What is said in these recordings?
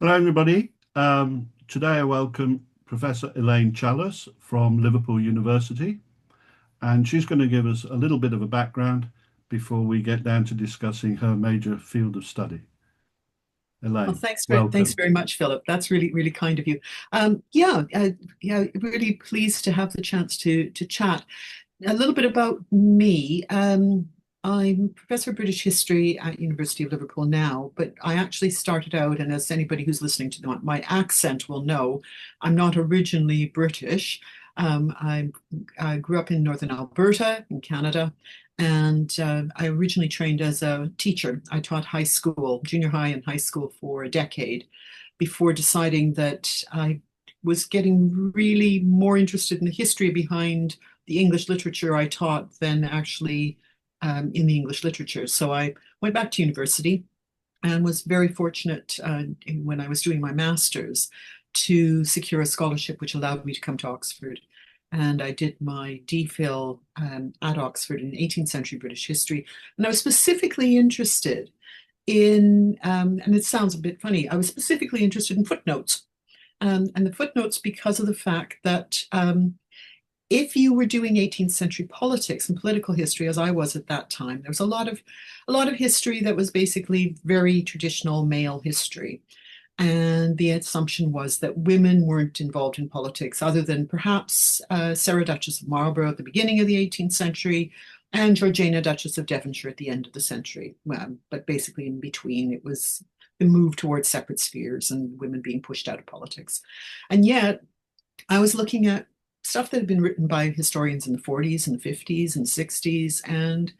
Hello, everybody. Today I welcome Professor Elaine Chalus from Liverpool University, and she's going to give us a little bit of a background before we get down to discussing her major field of study. Well, Elaine, thanks welcome. very much, Philip. That's really kind of you. Really pleased to have the chance to chat. A little bit about me. I'm Professor of British History at University of Liverpool now, but I actually started out, and as anybody who's listening to my accent will know, I'm not originally British. I grew up in Northern Alberta in Canada, and I originally trained as a teacher. I taught high school, junior high and high school for a decade before deciding that I was getting really more interested in the history behind the English literature I taught than actually in the English literature. So I went back to university and was very fortunate when I was doing my master's to secure a scholarship which allowed me to come to Oxford. And I did my DPhil at Oxford in 18th century British history. And I was specifically interested and it sounds a bit funny, I was specifically interested in footnotes. And the footnotes because of the fact that if you were doing 18th century politics and political history, as I was at that time, there was a lot of history that was basically very traditional male history. And the assumption was that women weren't involved in politics, other than perhaps Sarah, Duchess of Marlborough at the beginning of the 18th century, and Georgiana, Duchess of Devonshire at the end of the century. But basically, in between, it was the move towards separate spheres and women being pushed out of politics. And yet, I was looking at stuff that had been written by historians in the 40s and the 50s and 60s and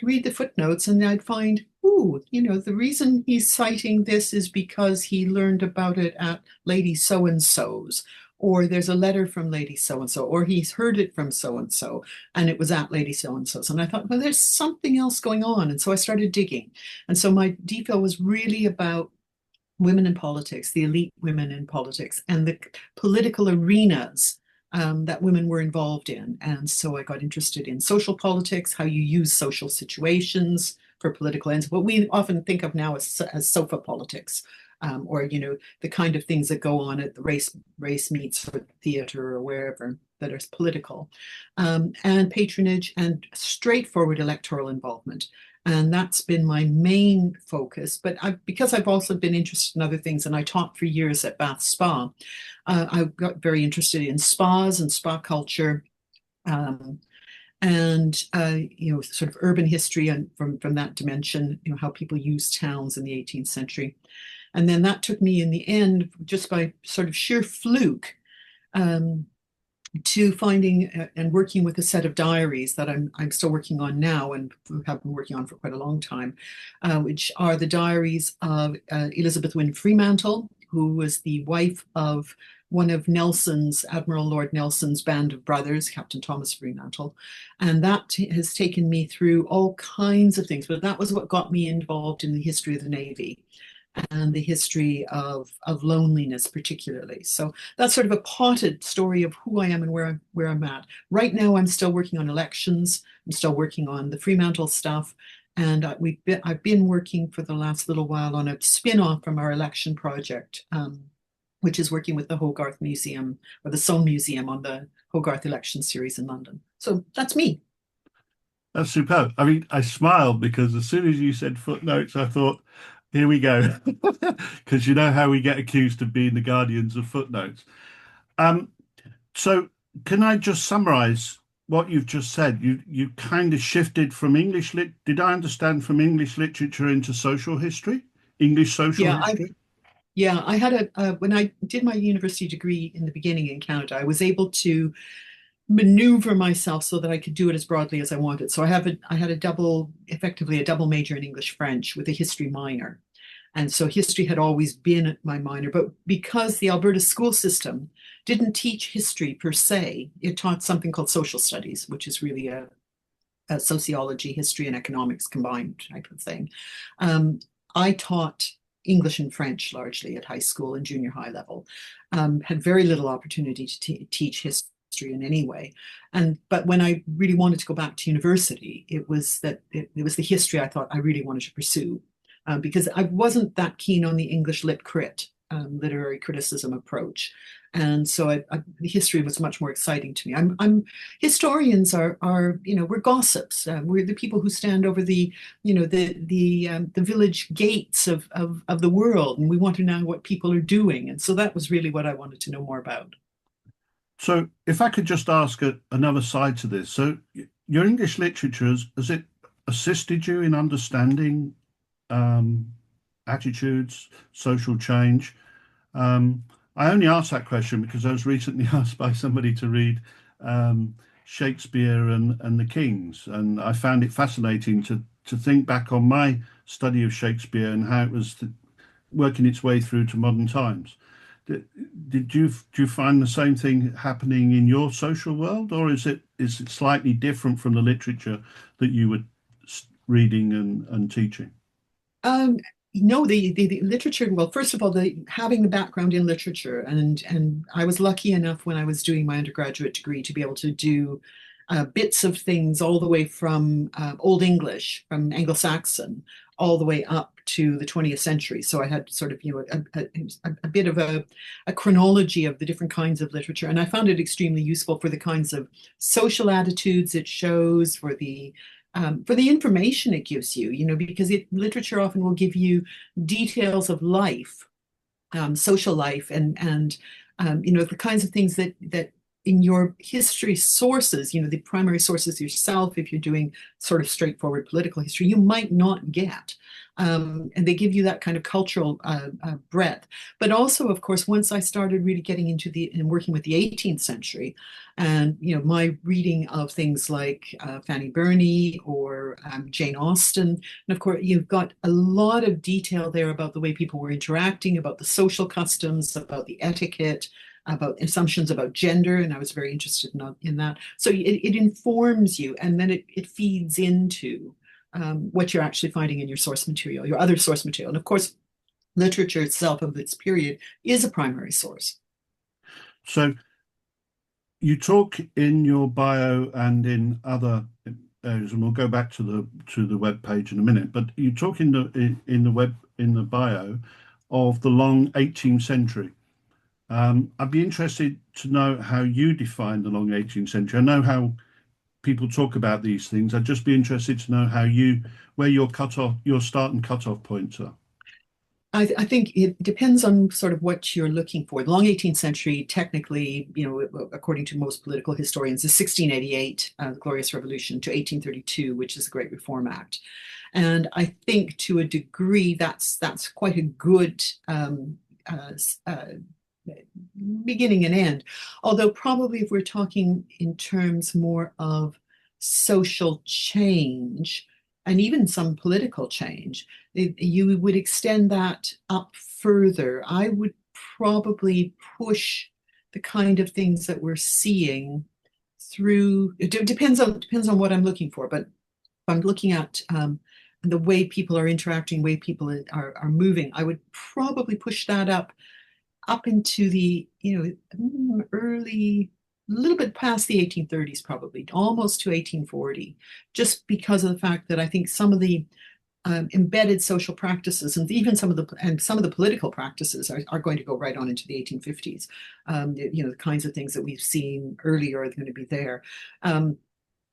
read the footnotes and I'd find, the reason he's citing this is because he learned about it at Lady So-and-so's, or there's a letter from Lady So-and-so, or he's heard it from so-and-so, and it was at Lady So-and-so's. And I thought, well, there's something else going on. And so I started digging. And so my DPhil was really about women in politics, the elite women in politics, and the political arenas that women were involved in. And so I got interested in social politics, how you use social situations for political ends, what we often think of now as sofa politics. Or the kind of things that go on at the race meets or theater or wherever that are political, and patronage and straightforward electoral involvement. And that's been my main focus. But because I've also been interested in other things, and I taught for years at Bath Spa, I got very interested in spas and spa culture, um, and sort of urban history, and from that dimension, how people used towns in the 18th century. And then that took me in the end, just by sort of sheer fluke, um, to finding and working with a set of diaries that I'm still working on now and have been working on for quite a long time, which are the diaries of Elizabeth Wynne Fremantle, who was the wife of one of Nelson's, Admiral Lord Nelson's band of brothers, Captain Thomas Fremantle. And that has taken me through all kinds of things, but that was what got me involved in the history of the Navy and the history of loneliness, particularly. So that's sort of a potted story of who I am and where I'm at. Right now, I'm still working on elections. I'm still working on the Fremantle stuff. And I've been working for the last little while on a spin-off from our election project, which is working with the Hogarth Museum or the Soane Museum on the Hogarth election series in London. So that's me. That's superb. I mean, I smiled because as soon as you said footnotes, I thought, here we go. Because you know how we get accused of being the guardians of footnotes. Um, So can I just summarize what you've just said? You kind of shifted from English lit, did I understand, from English literature into social history? English social Yeah, I history? yeah, I had when I did my university degree in the beginning in Canada, I was able to maneuver myself so that I could do it as broadly as I wanted. So I had effectively a double major in English French with a history minor. And so history had always been my minor, but because the Alberta school system didn't teach history per se, it taught something called social studies, which is really a sociology, history, and economics combined type of thing. Um, I taught English and French largely at high school and junior high level. Had very little opportunity to teach history in any way. But when I really wanted to go back to university, it was the history I thought I really wanted to pursue, because I wasn't that keen on the English lit crit. literary criticism approach. And so the history was much more exciting to me. Historians are, we're gossips. We're the people who stand over the village gates of the world, and we want to know what people are doing. And so that was really what I wanted to know more about. So, if I could just ask another side to this. So, your English literature, has it assisted you in understanding um, attitudes, social change? Um, I only asked that question because I was recently asked by somebody to read um, Shakespeare and the Kings, and I found it fascinating to think back on my study of Shakespeare and how it was working its way through to modern times. Did, do you find the same thing happening in your social world, or is it slightly different from the literature that you were reading and teaching? Um, no, the literature, well, first of all, having the background in literature, and I was lucky enough when I was doing my undergraduate degree to be able to do bits of things all the way from Old English, from Anglo-Saxon, all the way up to the 20th century. So I had sort of, a bit of a chronology of the different kinds of literature, and I found it extremely useful for the kinds of social attitudes it shows, for the information it gives you, because literature often will give you details of life, social life, and the kinds of things that in your history sources, the primary sources yourself, if you're doing sort of straightforward political history, you might not get. And they give you that kind of cultural breadth. But also, of course, once I started really getting into and working with the 18th century, and my reading of things like Fanny Burney or Jane Austen, and of course, you've got a lot of detail there about the way people were interacting, about the social customs, about the etiquette, about assumptions about gender, and I was very interested in that. So it informs you, and then it feeds into what you're actually finding in your source material, your other source material. And of course, literature itself of its period is a primary source. So you talk in your bio and in other areas, and we'll go back to the web page in a minute. But you talk in the web in the bio of the long 18th century. I'd be interested to know how you define the long 18th century. I know how people talk about these things. I'd just be interested to know where your start and cutoff points are. I think it depends on sort of what you're looking for. The long 18th century, technically, according to most political historians, is 1688, the Glorious Revolution, to 1832, which is the Great Reform Act. And I think to a degree that's quite a good uh, uh, beginning and end. Although probably if we're talking in terms more of social change and even some political change, you would extend that up further. I would probably push the kind of things that we're seeing through. It depends on what I'm looking for, but if I'm looking at the way people are interacting, way people are moving, I would probably push that up into the early, a little bit past the 1830s, probably almost to 1840, just because of the fact that I think some of the embedded social practices and even some of the political practices are going to go right on into the 1850s. The kinds of things that we've seen earlier are going to be there.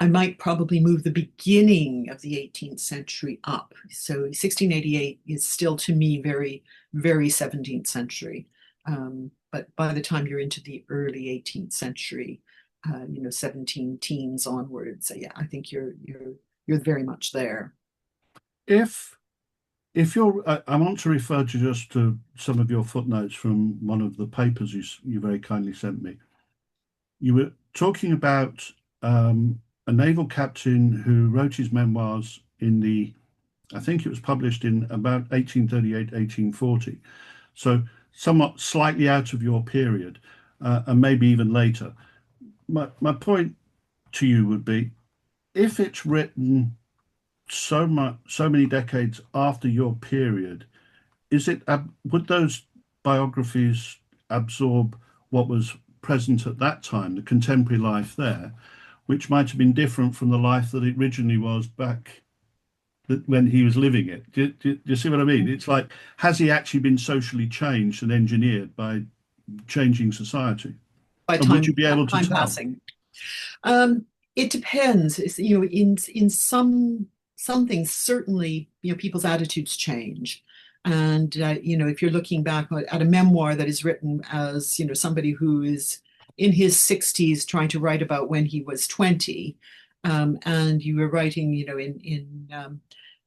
I might probably move the beginning of the 18th century up. So 1688 is still to me very, very 17th century. But by the time you're into the early 18th century, 17 teens onwards, yeah, I think you're very much there. If I want to refer to just to some of your footnotes from one of the papers you very kindly sent me. You were talking about a naval captain who wrote his memoirs I think it was published in about 1838, 1840. So somewhat slightly out of your period, and maybe even later. My point to you would be, if it's written so many decades after your period, would those biographies absorb what was present at that time, the contemporary life there, which might have been different from the life that it originally was back when he was living it. Do you see what I mean? It's like, has he actually been socially changed and engineered by changing society? by And would you be able to time tell? passing. Um, it depends. In some things, certainly, people's attitudes change. And if you're looking back at a memoir that is written as, somebody who is in his 60s trying to write about when he was 20, and you were writing, in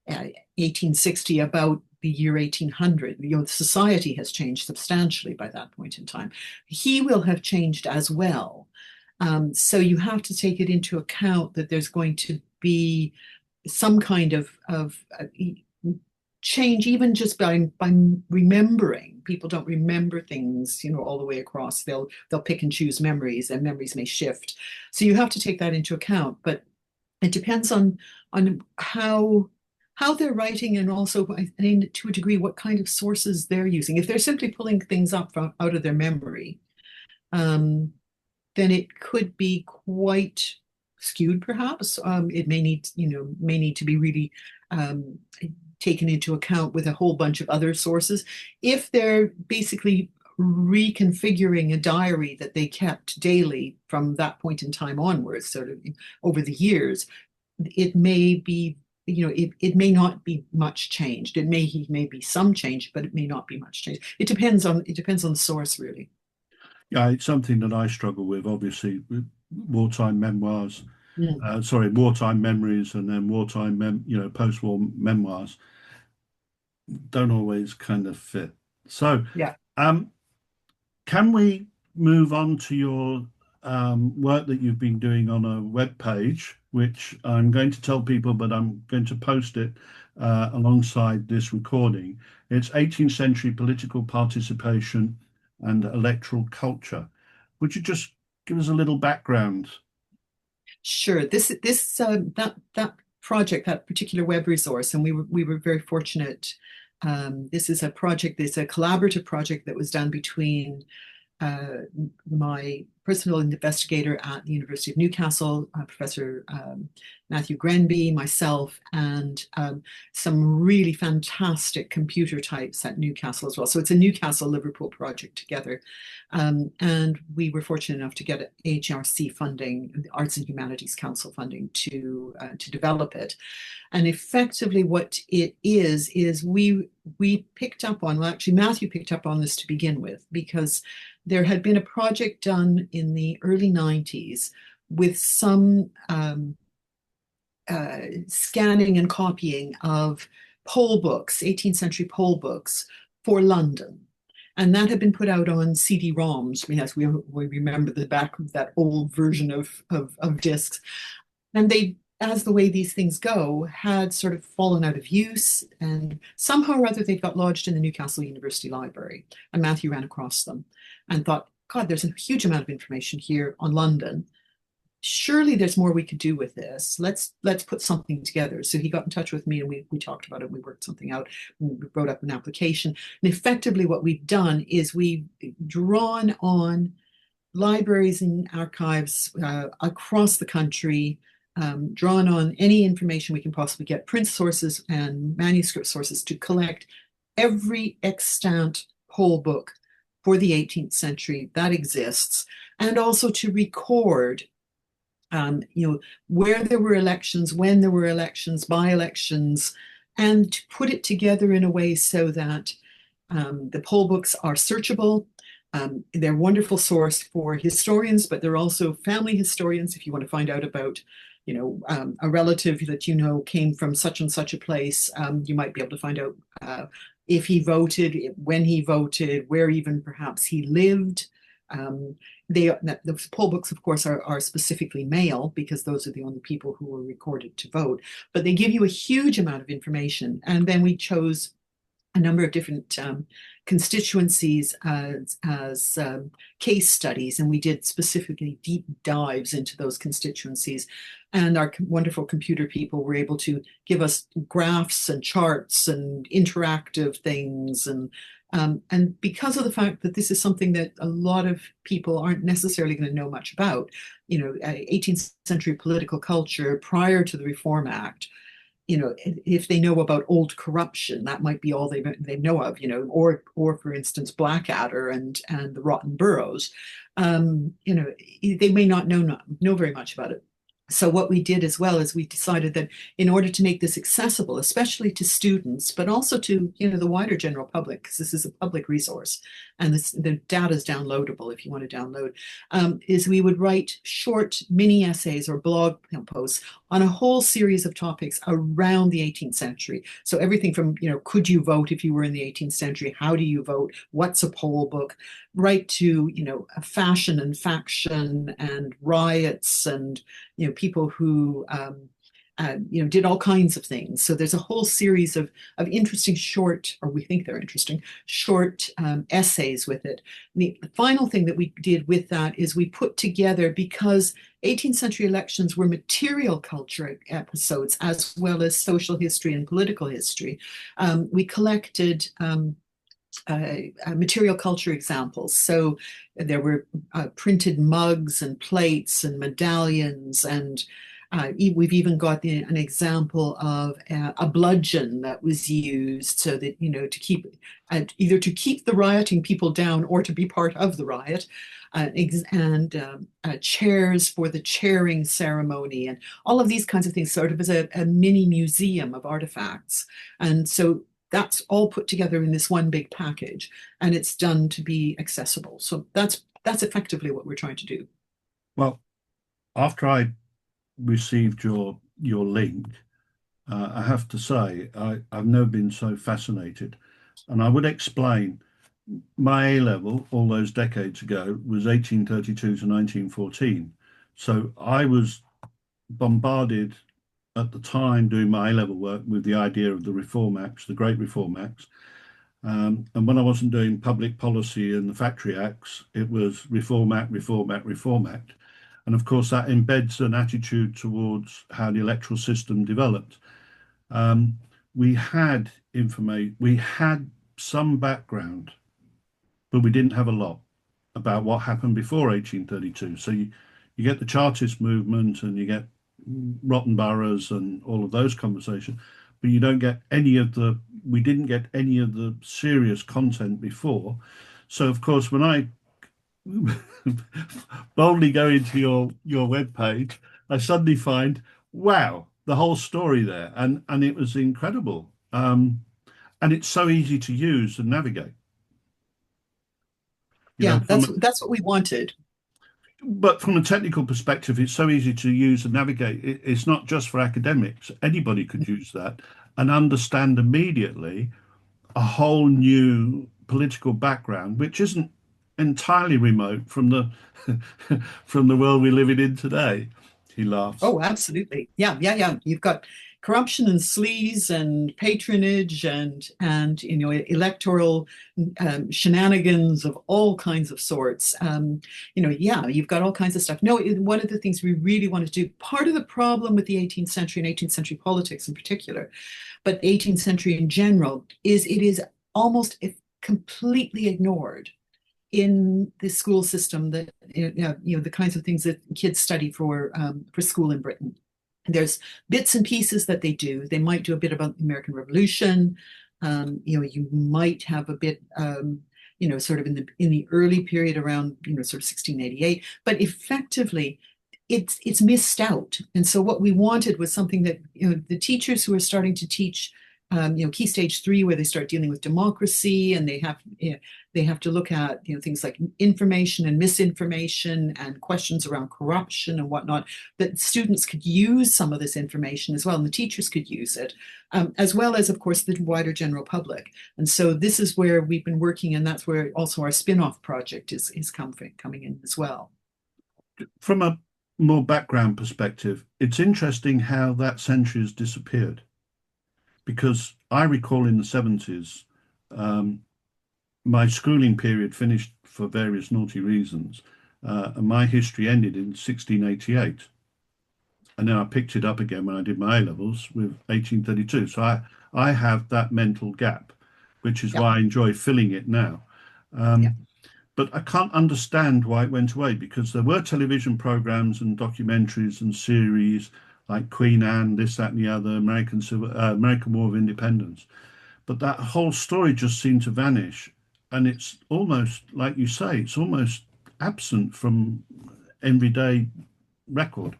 1860 about the year 1800, society has changed substantially by that point in time. He will have changed as well. So you have to take it into account that there's going to be some kind of change, even just by remembering. People don't remember things, all the way across. They'll pick and choose memories, and memories may shift. So you have to take that into account. But it depends on how they're writing, and also, I think, to a degree, what kind of sources they're using. If they're simply pulling things up out of their memory, um, then it could be quite skewed, perhaps. It may need to be really um, taken into account with a whole bunch of other sources. If they're basically reconfiguring a diary that they kept daily from that point in time onwards, sort of over the years, it may be, it may not be much changed. He may be some change, but it may not be much change. It depends on the source, really. Yeah, it's something that I struggle with, obviously, with wartime memoirs. Mm. Sorry, wartime memories, and then post-war memoirs don't always kind of fit. So, Yeah. um, can we move on to your work that you've been doing on a web page, which I'm going to tell people, but I'm going to post it alongside this recording. It's 18th century political participation and electoral culture. Would you just give us a little background? Sure. That project, that particular web resource, and we were very fortunate. This is a project. This is a collaborative project that was done between uh, my personal investigator at the University of Newcastle, Professor Matthew Grenby, myself, and some really fantastic computer types at Newcastle as well. So it's a Newcastle Liverpool project together. And we were fortunate enough to get HRC funding, the Arts and Humanities Council funding, to develop it. And effectively, what it is we picked up on, well, actually, Matthew picked up on this to begin with, because there had been a project done in the early 90s with some scanning and copying of poll books, 18th century poll books for London. And that had been put out on CD-ROMs. I mean, as we remember the back of that old version of discs. And they, as the way these things go, had sort of fallen out of use. And somehow or other, they got lodged in the Newcastle University Library. And Matthew ran across them and thought, God, there's a huge amount of information here on London. Surely there's more we could do with this. Let's put something together. So he got in touch with me, and we talked about it. We worked something out. And we wrote up an application. And effectively, what we've done is we've drawn on libraries and archives across the country, drawn on any information we can possibly get, print sources and manuscript sources, to collect every extant poll book for the 18th century that exists, and also to record where there were elections, when there were elections, by-elections, and to put it together in a way so that the poll books are searchable. They're a wonderful source for historians, but they're also family historians. If you want to find out about, a relative that came from such and such a place, you might be able to find out if he voted, when he voted, where even perhaps he lived. The poll books, of course, are specifically male, because those are the only people who were recorded to vote. But they give you a huge amount of information. And then we chose a number of different constituencies as case studies, and we did specifically deep dives into those constituencies. And our wonderful computer people were able to give us graphs and charts and interactive things. And because of the fact that this is something that a lot of people aren't necessarily going to know much about, 18th century political culture prior to the Reform Act, if they know about old corruption, that might be all they know of, or for instance, Blackadder and the Rotten Boroughs. They may not know very much about it. So what we did as well is we decided that in order to make this accessible, especially to students, but also to the wider general public, because this is a public resource and the data is downloadable if you want to download, is we would write short mini essays or blog posts on a whole series of topics around the 18th century. So everything from, could you vote if you were in the 18th century? How do you vote? What's a poll book? Right to, fashion and faction and riots and, people who, did all kinds of things. So there's a whole series of interesting short, or we think they're interesting, short essays with it. The final thing that we did with that is we put together, because 18th century elections were material culture episodes as well as social history and political history. We collected material culture examples. So there were printed mugs and plates and medallions, and we've even got an example of a bludgeon that was used so that, to keep either to keep the rioting people down or to be part of the riot. And chairs for the chairing ceremony, and all of these kinds of things, sort of as a mini museum of artifacts. And so that's all put together in this one big package, and it's done to be accessible. So that's effectively what we're trying to do. Well, after I received your link, I have to say I've never been so fascinated. And I would explain my A level all those decades ago was 1832 to 1914. So I was bombarded at the time doing my A level work with the idea of the Reform Acts, the Great Reform Acts. And when I wasn't doing public policy and the Factory Acts, it was Reform Act, Reform Act, Reform Act. And of course, that embeds an attitude towards how the electoral system developed. Um, we had information, we had some background, but we didn't have a lot about what happened before 1832. So you get the Chartist movement and you get rotten boroughs and all of those conversations, but you don't get we didn't get any of the serious content before. So of course, when I boldly go into your web page, I suddenly find, wow, the whole story there, and it was incredible. And it's so easy to use and navigate. You know, Yeah, from that's what we wanted. but from a technical perspective, it's so easy to use and navigate. It's not just for academics. Anybody could use that and understand immediately a whole new political background, which isn't entirely remote from the from the world we're living in today. He laughs. Oh, absolutely. Yeah, yeah, yeah. You've got corruption and sleaze and patronage and electoral shenanigans of all kinds of sorts. Yeah, you've got all kinds of stuff. No, one of the things we really want to do, part of the problem with the 18th century and 18th century politics in particular, but 18th century in general, is it is almost completely ignored in the school system, that the kinds of things that kids study for school in Britain. There's bits and pieces that they do. They might do a bit about the American Revolution. You might have a bit, sort of in the early period around, sort of 1688. But effectively, it's missed out. And so what we wanted was something that the teachers who are starting to teach key stage 3, where they start dealing with democracy, and they have to look at things like information and misinformation and questions around corruption and whatnot, that students could use some of this information as well, and the teachers could use it, as well as, of course, the wider general public. And so this is where we've been working, and that's where also our spin-off project is coming in as well. From a more background perspective, it's interesting how that century has disappeared. Because I recall in the 70s, my schooling period finished for various naughty reasons, and my history ended in 1688. And then I picked it up again when I did my A levels with 1832. So I have that mental gap, which is Yeah, why I enjoy filling it now. yeah. Um, but I can't understand why it went away, because there were television programs and documentaries and series like Queen Anne, this, that, and the other, American War of Independence. But that whole story just seemed to vanish, and it's almost like you say, it's almost absent from everyday record.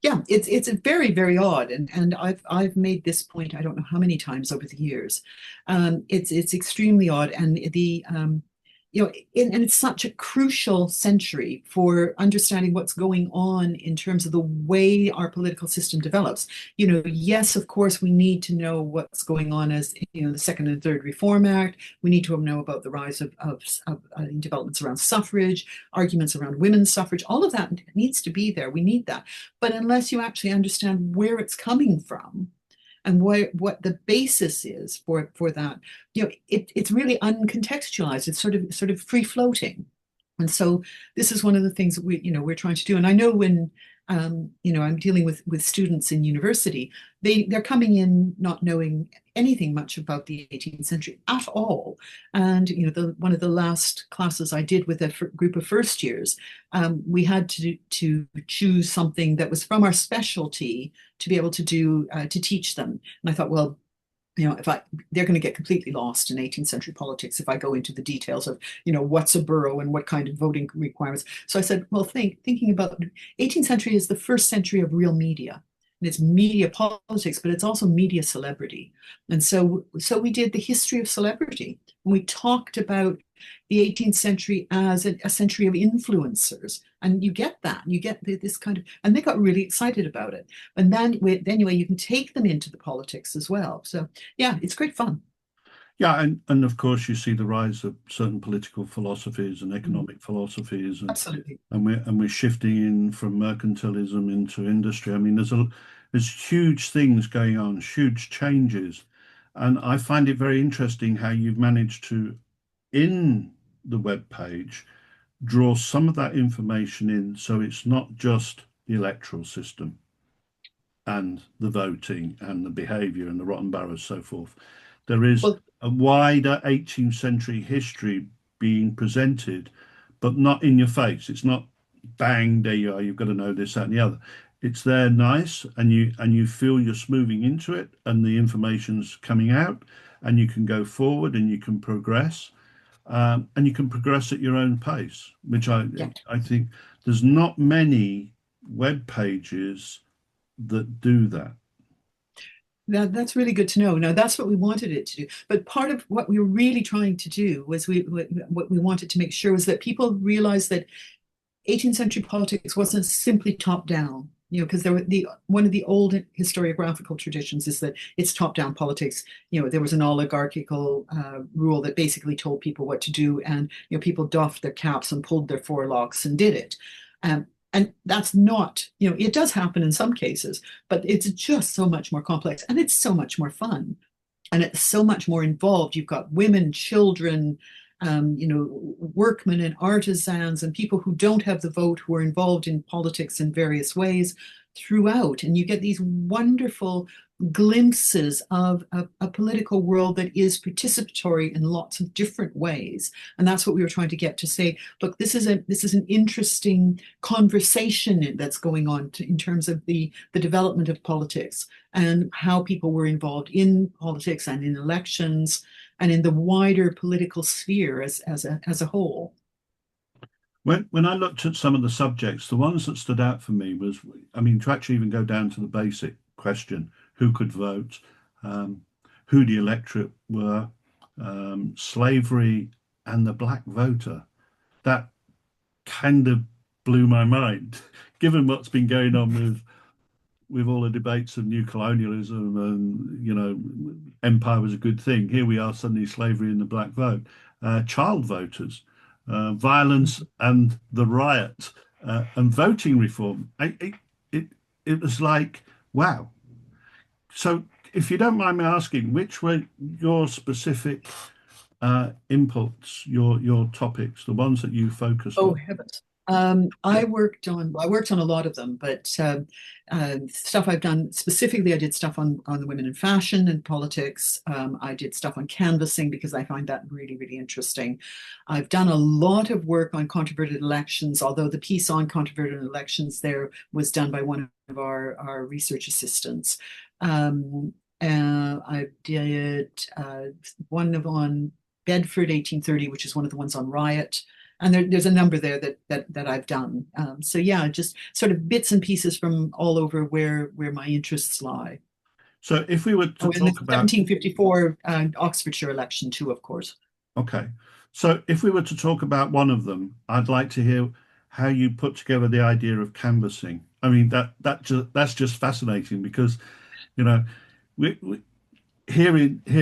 Yeah, it's a very, very odd, and I've made this point I don't know how many times over the years. It's extremely odd, and the and it's such a crucial century for understanding what's going on in terms of the way our political system develops. Yes, of course, we need to know what's going on as the Second and Third Reform Act. We need to know about the rise of developments around suffrage, arguments around women's suffrage. All of that needs to be there. We need that. But unless you actually understand where it's coming from and what the basis is for that, it's really uncontextualized. It's sort of free floating. And so this is one of the things that we're trying to do. And I know when I'm dealing with students in university, they're coming in not knowing anything much about the 18th century at all. And one of the last classes I did with a group of first years, we had to choose something that was from our specialty to be able to teach them. And I thought, well, if they're going to get completely lost in 18th century politics if I go into the details of, what's a borough and what kind of voting requirements. So I said, well, thinking about 18th century is the first century of real media. And it's media politics, but it's also media celebrity. And so we did the history of celebrity. We talked about the 18th century as a century of influencers. And you get that. You get this kind of, and they got really excited about it. And then anyway, you can take them into the politics as well. So yeah, it's great fun. Yeah, and of course you see the rise of certain political philosophies and Mhm. economic philosophies, and Absolutely. we're shifting in from mercantilism into industry. I mean, there's huge things going on, huge changes, and I find it very interesting how you've managed to, in the web page, draw some of that information in, so it's not just the electoral system and the voting and the behaviour and the rotten boroughs, so forth. There is Well, a wider 18th century history being presented, but not in your face. It's not bang, there you are, you've got to know this, that, and the other. It's there nice, and you feel you're smoothing into it and the information's coming out, and you can go forward and you can progress. And you can progress at your own pace, which yeah. I think there's not many web pages that do that. That's really good to know. Now, that's what we wanted it to do. But part of what we were really trying to do was what we wanted to make sure was that people realized that 18th century politics wasn't simply top down. Because one of the old historiographical traditions is that it's top down politics. There was an oligarchical rule that basically told people what to do, and people doffed their caps and pulled their forelocks and did it. And that's not, it does happen in some cases, but it's just so much more complex and it's so much more fun and it's so much more involved. You've got women, children, workmen and artisans and people who don't have the vote who are involved in politics in various ways throughout. And you get these wonderful glimpses of a political world that is participatory in lots of different ways. And that's what we were trying to get to say, look, this is an interesting conversation that's going on in terms of the development of politics and how people were involved in politics and in elections and in the wider political sphere as a whole. When I looked at some of the subjects, the ones that stood out for me was, I mean, to actually even go down to the basic question, who could vote, um, who the electorate were, slavery, and the black voter. That kind of blew my mind, given what's been going on with all the debates of new colonialism and empire was a good thing. Here we are, suddenly slavery and the black vote, child voters, violence and the riot, and voting reform. It was like, wow. So, if you don't mind me asking, which were your specific inputs, your topics, the ones that you focused Oh on? heavens. I worked on a lot of them, but stuff I've done specifically, I did stuff on the women in fashion and politics. I did stuff on canvassing because I find that really, really interesting. I've done a lot of work on controverted elections, although the piece on controverted elections there was done by one of our research assistants. I did one of on Bedford 1830, which is one of the ones on Riot. And there's a number there that I've done. So yeah, just sort of bits and pieces from all over where my interests lie. So if we were to Oh, and the talk about, 1754 Oxfordshire election too, of course. okay, so if we were to talk about one of them, I'd like to hear how you put together the idea of canvassing. I mean, that's just fascinating because, you know, we here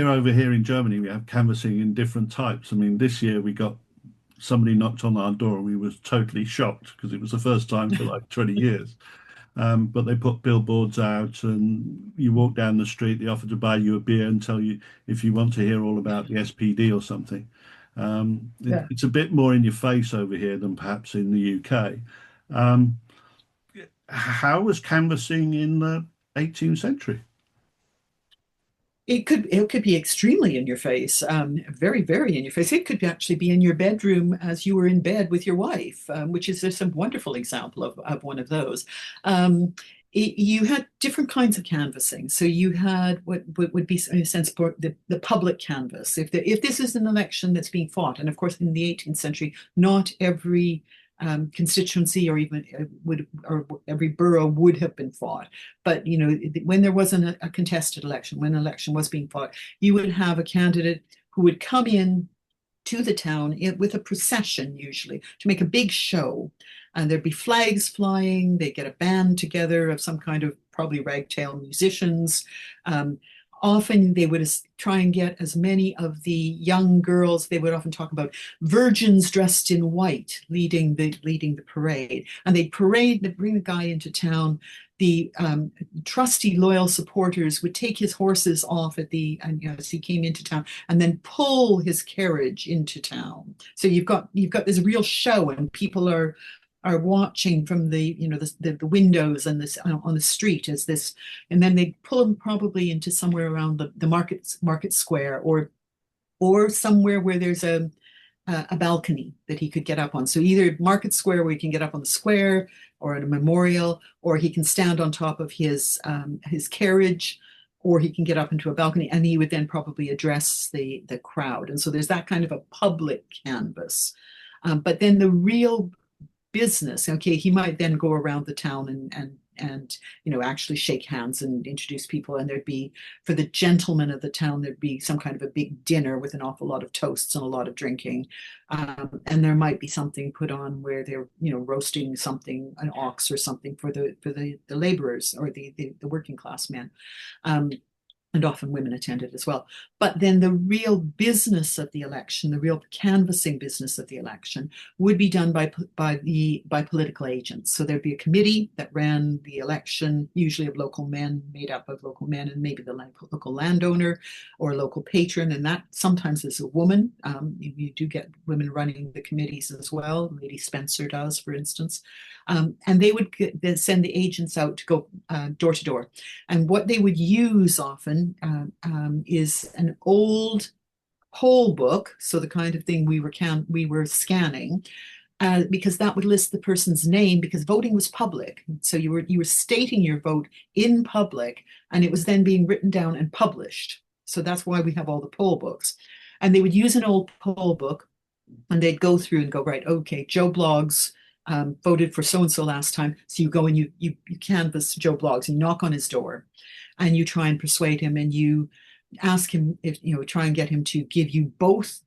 over here in Germany, we have canvassing in different types. I mean, this year we got somebody knocked on our door and we was totally shocked because it was the first time for like 20 years. But they put billboards out and you walk down the street, they offer to buy you a beer and tell you if you want to hear all about the SPD or something. Yeah. It's a bit more in your face over here than perhaps in the UK. Um, how was canvassing in the 18th century? It could be extremely in your face, very, very in your face. It could actually be in your bedroom as you were in bed with your wife, which is just a wonderful example of one of those. You had different kinds of canvassing. So you had what would be, in a sense, the public canvass. If this is an election that's being fought, and of course in the 18th century, not every constituency or even or every borough would have been fought. But when there wasn't a contested election, when an election was being fought, you would have a candidate who would come in to the town with a procession, usually to make a big show. And there'd be flags flying. They get a band together of some kind of probably ragtime musicians. Um, Often they would try and get as many of the young girls. They would often talk about virgins dressed in white leading the parade, and they'd bring the guy into town. The trusty loyal supporters would take his horses off as he came into town, and then pull his carriage into town. So you've got this real show, and people are watching from the windows and this on the street as this, and then they pull him probably into somewhere around the market square, or somewhere where there's a balcony that he could get up on. So either Market Square, where he can get up on the square, or at a memorial, or he can stand on top of his carriage, or he can get up into a balcony, and he would then probably address the crowd. And so there's that kind of a public canvas. But then the real business, okay, he might then go around the town and actually shake hands and introduce people, and there'd be, for the gentlemen of the town, there'd be some kind of a big dinner with an awful lot of toasts and a lot of drinking, and there might be something put on where they're roasting something, an ox or something, for the laborers or the working class men. And often women attended as well. But then the real business of the election, the real canvassing business of the election, would be done by political agents. So there'd be a committee that ran the election, usually of local men, made up of local men, and maybe the local landowner or local patron, and that sometimes is a woman. You do get women running the committees as well. Lady Spencer does, for instance. And they would then send the agents out to go door to door. And what they would use often is an old poll book, so the kind of thing we were scanning, because that would list the person's name, because voting was public. So you were stating your vote in public, and it was then being written down and published. So that's why we have all the poll books. And they would use an old poll book, and they'd go through and go, right, okay, Joe Bloggs voted for so and so last time. So you go and you canvass Joe Bloggs, you knock on his door, and you try and persuade him, and you ask him, if try and get him to give you both,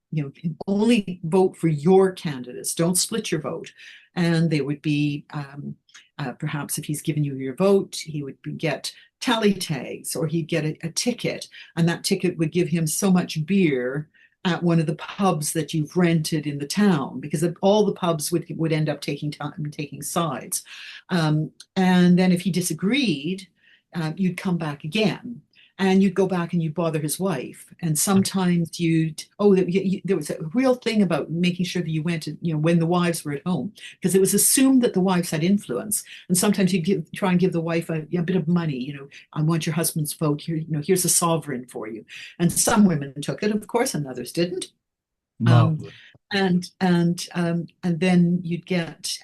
only vote for your candidates, don't split your vote. And they would be perhaps, if he's given you your vote, he would get tally tags, or he'd get a ticket, and that ticket would give him so much beer at one of the pubs that you've rented in the town, because all the pubs would end up taking sides. And then if he disagreed, you'd come back again, and you'd go back and you'd bother his wife. And sometimes there was a real thing about making sure that you went to, when the wives were at home, because it was assumed that the wives had influence. And sometimes you try and give the wife a bit of money, I want your husband's vote here, here's a sovereign for you. And some women took it, of course, and others didn't. Um, Marvelous. and then you'd get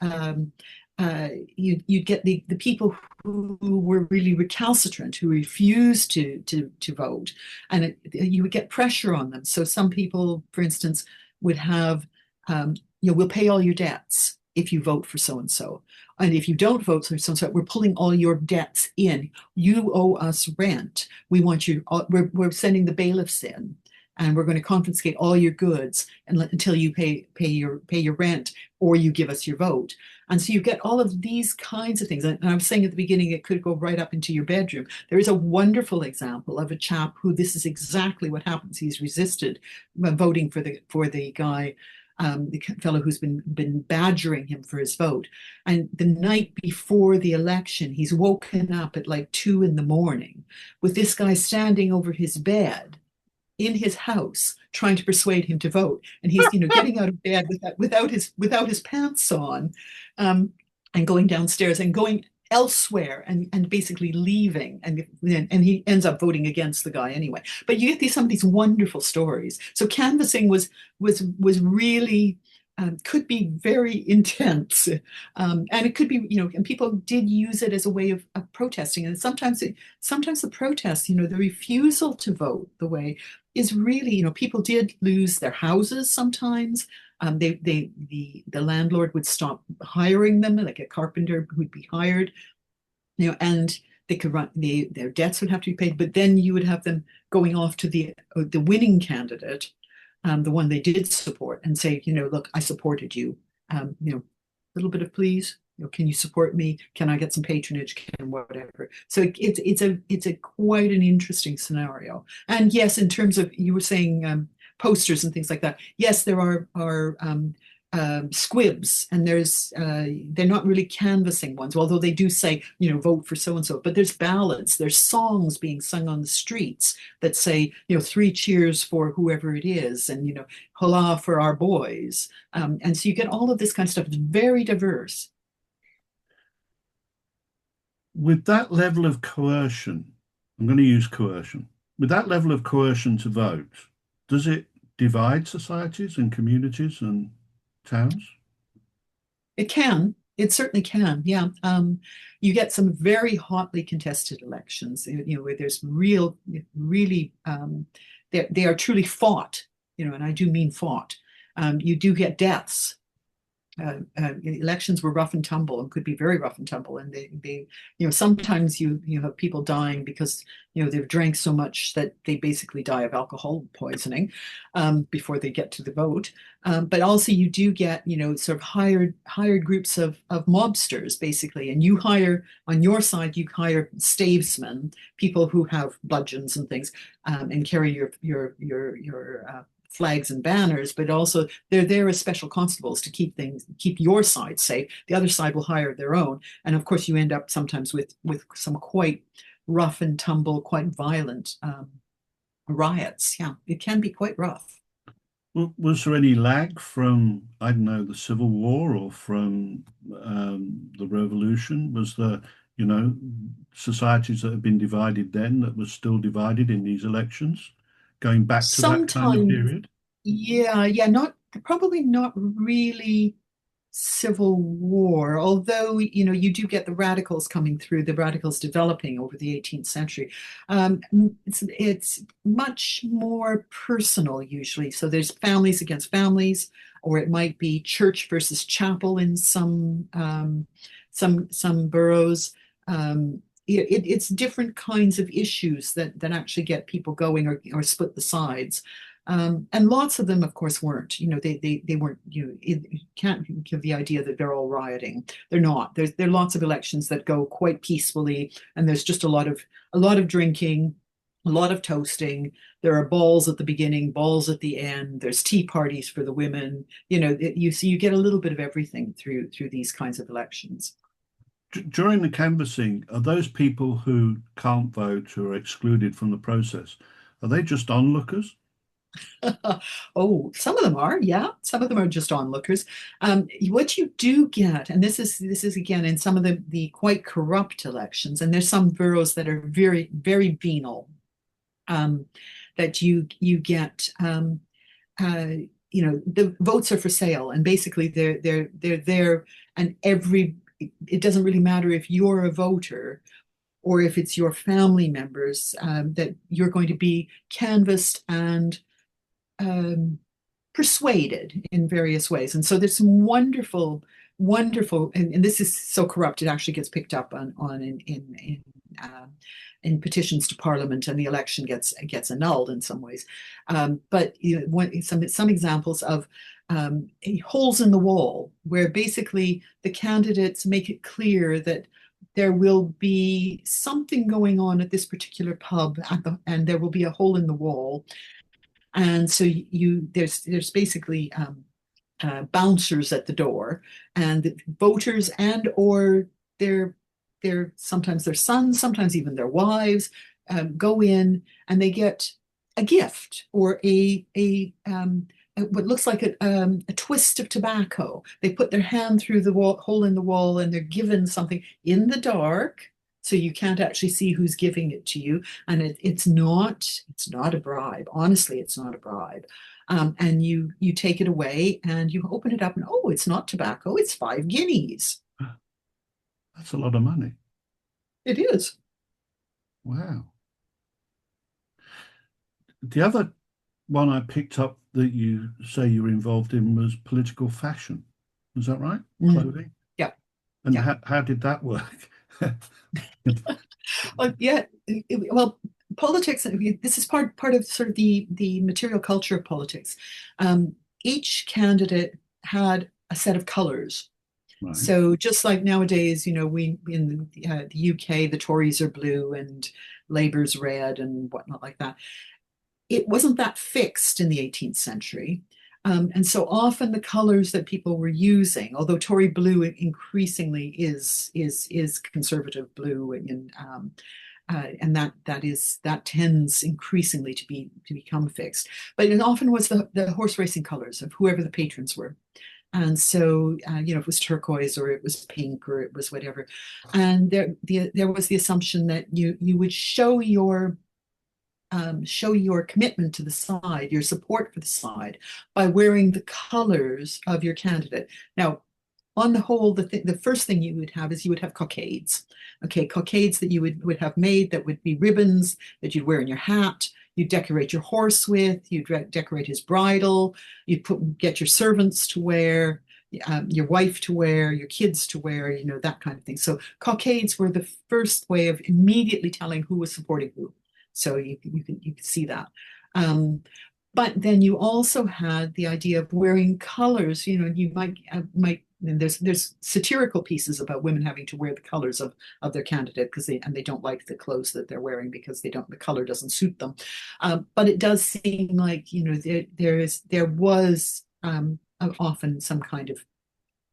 you'd get the people who were really recalcitrant, who refused to vote, and you would get pressure on them. So some people, for instance, would have, we'll pay all your debts if you vote for so and so. And if you don't vote for so and so, we're pulling all your debts in. You owe us rent. We want you, we're sending the bailiffs in, and we're going to confiscate all your goods until you pay your rent, or you give us your vote. And so you get all of these kinds of things. And I was saying at the beginning, it could go right up into your bedroom. There is a wonderful example of a chap who this is exactly what happens. He's resisted voting for the guy, the fellow who's been badgering him for his vote. And the night before the election, he's woken up at like 2 in the morning with this guy standing over his bed in his house trying to persuade him to vote. And he's, getting out of bed without his pants on, and going downstairs and going elsewhere and basically leaving. And he ends up voting against the guy anyway. But you get some of these wonderful stories. So canvassing was really could be very intense. And it could be, and people did use it as a way of protesting. And sometimes the protests, the refusal to vote the way is really, people did lose their houses sometimes. The landlord would stop hiring them, like a carpenter who'd be hired, and they could run, their debts would have to be paid. But then you would have them going off to the winning candidate, the one they did support, and say, look, I supported you. A little bit of please. Can you support me? Can I get some patronage? Can whatever. So it's a quite an interesting scenario. And yes, in terms of you were saying posters and things like that. Yes, there are squibs, and they're not really canvassing ones, although they do say, vote for so and so. But there's ballads, there's songs being sung on the streets that say, three cheers for whoever it is, and hurrah for our boys. And so you get all of this kind of stuff. It's very diverse. With that level of coercion, I'm going to use coercion. With that level of coercion to vote, does it divide societies and communities and towns? It can. It certainly can. Yeah. You get some very hotly contested elections, where there's really, they are truly fought, and I do mean fought. You do get deaths. Elections were rough and tumble, and could be very rough and tumble, and they sometimes you have people dying because they've drank so much that they basically die of alcohol poisoning before they get to the vote. But also you do get sort of hired groups of mobsters basically, and you hire on your side, you hire stavesmen, people who have bludgeons and things, and carry your flags and banners, but also they're there as special constables to keep your side safe. The other side will hire their own, and of course you end up sometimes with some quite rough and tumble, quite violent riots. Yeah, it can be quite rough. Was there any lag from, I don't know, the Civil War or from the Revolution? Was there, societies that have been divided then that were still divided in these elections, going back to that kind of Sometimes, period? yeah, not probably not really civil war, although you do get the radicals coming through, the radicals developing over the 18th century. It's much more personal usually. So there's families against families, or it might be church versus chapel in some boroughs. It's different kinds of issues that actually get people going, or split the sides. And lots of them, of course, weren't. They weren't. You can't give the idea that they're all rioting. They're not. There are lots of elections that go quite peacefully, and there's just a lot of drinking, a lot of toasting. There are balls at the beginning, balls at the end. There's tea parties for the women. You see, you get a little bit of everything through these kinds of elections. During the canvassing, are those people who can't vote or are excluded from the process, are they just onlookers? Oh, some of them are, yeah. Some of them are just onlookers. What you do get, and this is again in some of the quite corrupt elections, and there's some boroughs that are very, very venal, um, that you get. The votes are for sale, and basically they're there, and it doesn't really matter if you're a voter or if it's your family members, that you're going to be canvassed and um, persuaded in various ways. And so there's some wonderful, and this is so corrupt, it actually gets picked up on in petitions to Parliament, and the election gets annulled in some ways. But some examples of holes in the wall, where basically the candidates make it clear that there will be something going on at this particular pub, and there will be a hole in the wall, and so there's basically bouncers at the door, and the voters and or their sometimes their sons, sometimes even their wives, go in and they get a gift or what looks like a twist of tobacco. They put their hand through the hole in the wall and they're given something in the dark, so you can't actually see who's giving it to you. And it's not a bribe. Honestly, it's not a bribe. And you take it away and you open it up and, oh, it's not tobacco, it's 5 guineas. That's a lot of money. It is. Wow. The other one I picked up that you say you were involved in was political fashion. Was that right? Mm. Clothing? Yeah, And yeah. how did that work? Well, yeah. Well, politics. This is part of sort of the material culture of politics. Um, each candidate had a set of colors. Right. So just like nowadays, we in the UK, the Tories are blue and Labour's red and whatnot like that. It wasn't that fixed in the 18th century. And so often the colors that people were using, although Tory blue increasingly is conservative blue, and that tends increasingly to become fixed. But it often was the horse racing colors of whoever the patrons were. And so, it was turquoise or it was pink or it was whatever. And there was the assumption that you would show your commitment to the side, your support for the side, by wearing the colors of your candidate. Now, on the whole, the first thing you would have is you would have cockades. Okay, cockades that you would have made, that would be ribbons that you'd wear in your hat. You decorate your horse with. You decorate his bridle. You get your servants to wear, your wife to wear, your kids to wear. That kind of thing. So cockades were the first way of immediately telling who was supporting who. So you can see that. But then you also had the idea of wearing colors. You might and there's satirical pieces about women having to wear the colors of their candidate because they don't like the clothes that they're wearing because the color doesn't suit them. But it does seem like there was often some kind of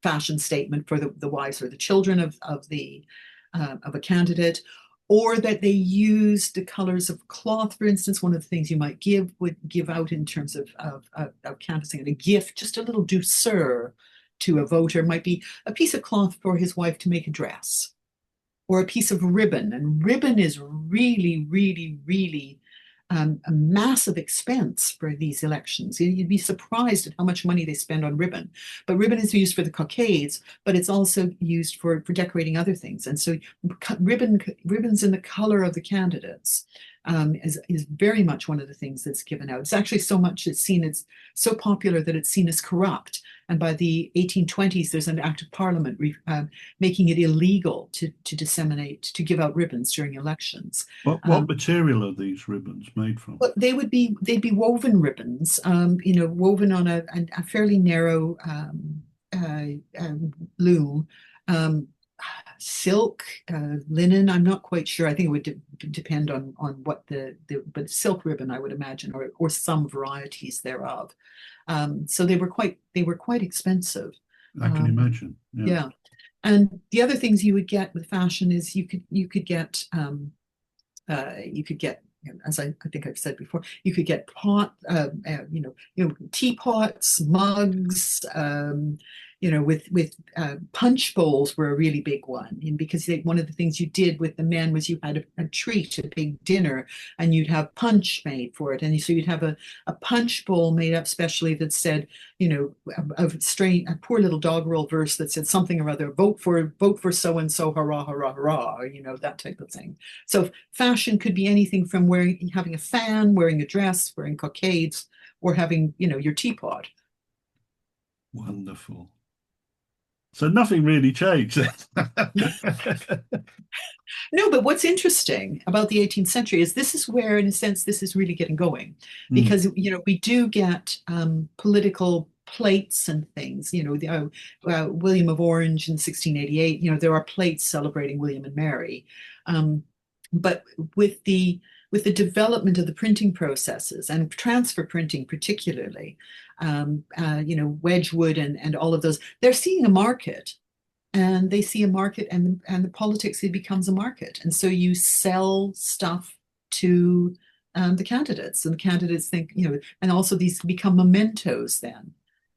fashion statement for the wives or the children of a candidate, or that they used the colors of cloth. For instance, one of the things you might would give out in terms of canvassing and a gift, just a little douceur to a voter, might be a piece of cloth for his wife to make a dress, or a piece of ribbon. And ribbon is really, really, really a massive expense for these elections. You'd be surprised at how much money they spend on ribbon. But ribbon is used for the cockades, but it's also used for decorating other things. And so ribbons in the color of the candidates is very much one of the things that's given out. It's actually so much it's seen as so popular that it's seen as corrupt. And by the 1820s, there's an act of parliament making it illegal to give out ribbons during elections. What material are these ribbons made from? But they'd be woven ribbons, woven on a fairly narrow loom, silk, linen. I'm not quite sure. I think it would depend on what but silk ribbon, I would imagine, or some varieties thereof. So they were quite expensive. I can imagine. Yeah. Yeah, and the other things you would get with fashion is you could get, as I think I've said before, you could get teapots, mugs. with punch bowls were a really big one, and because one of the things you did with the men was you had a treat, a big dinner, and you'd have punch made for it, and so you'd have a punch bowl made up specially that said, a poor little doggerel verse that said something or other, vote for so and so, hurrah, hurrah, hurrah, or that type of thing. So fashion could be anything from having a fan, wearing a dress, wearing cockades, or having, your teapot. Wonderful. So nothing really changed. No, but what's interesting about the 18th century is this is where, in a sense, this is really getting going, Mm, because we do get political plates and things. William of Orange in 1688. There are plates celebrating William and Mary, um, but with the development of the printing processes and transfer printing, particularly, Wedgwood and all of those, they're seeing a market, and they see a market, and the politics, it becomes a market, and so you sell stuff to the candidates, and the candidates think, and also these become mementos then.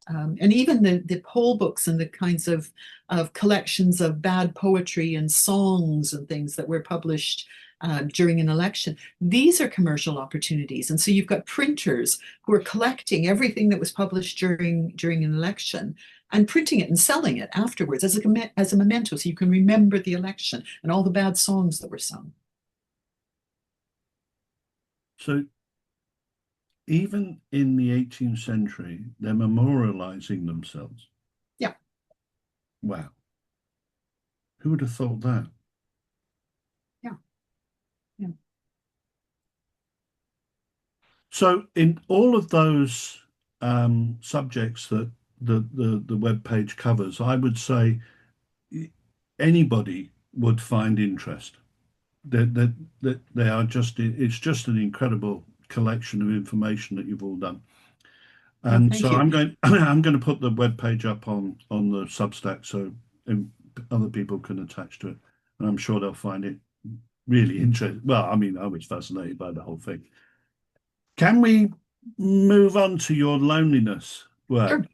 And even the poll books and the kinds of collections of bad poetry and songs and things that were published during an election, these are commercial opportunities. And so you've got printers who are collecting everything that was published during an election and printing it and selling it afterwards as a memento, so you can remember the election and all the bad songs that were sung. so even in the 18th century, they're memorializing themselves. Yeah, Wow. Who would have thought that? yeah, yeah. So in all of those subjects that the web page covers, I would say anybody would find interest. That they are just it's just an incredible collection of information that you've all done. Oh, And thank so you. I'm going I'm going to put the web page up on the Substack so other people can attach to it, and I'm sure they'll find it really interesting. Well, I mean, I was fascinated by the whole thing. Can we move on to your loneliness Sure. work?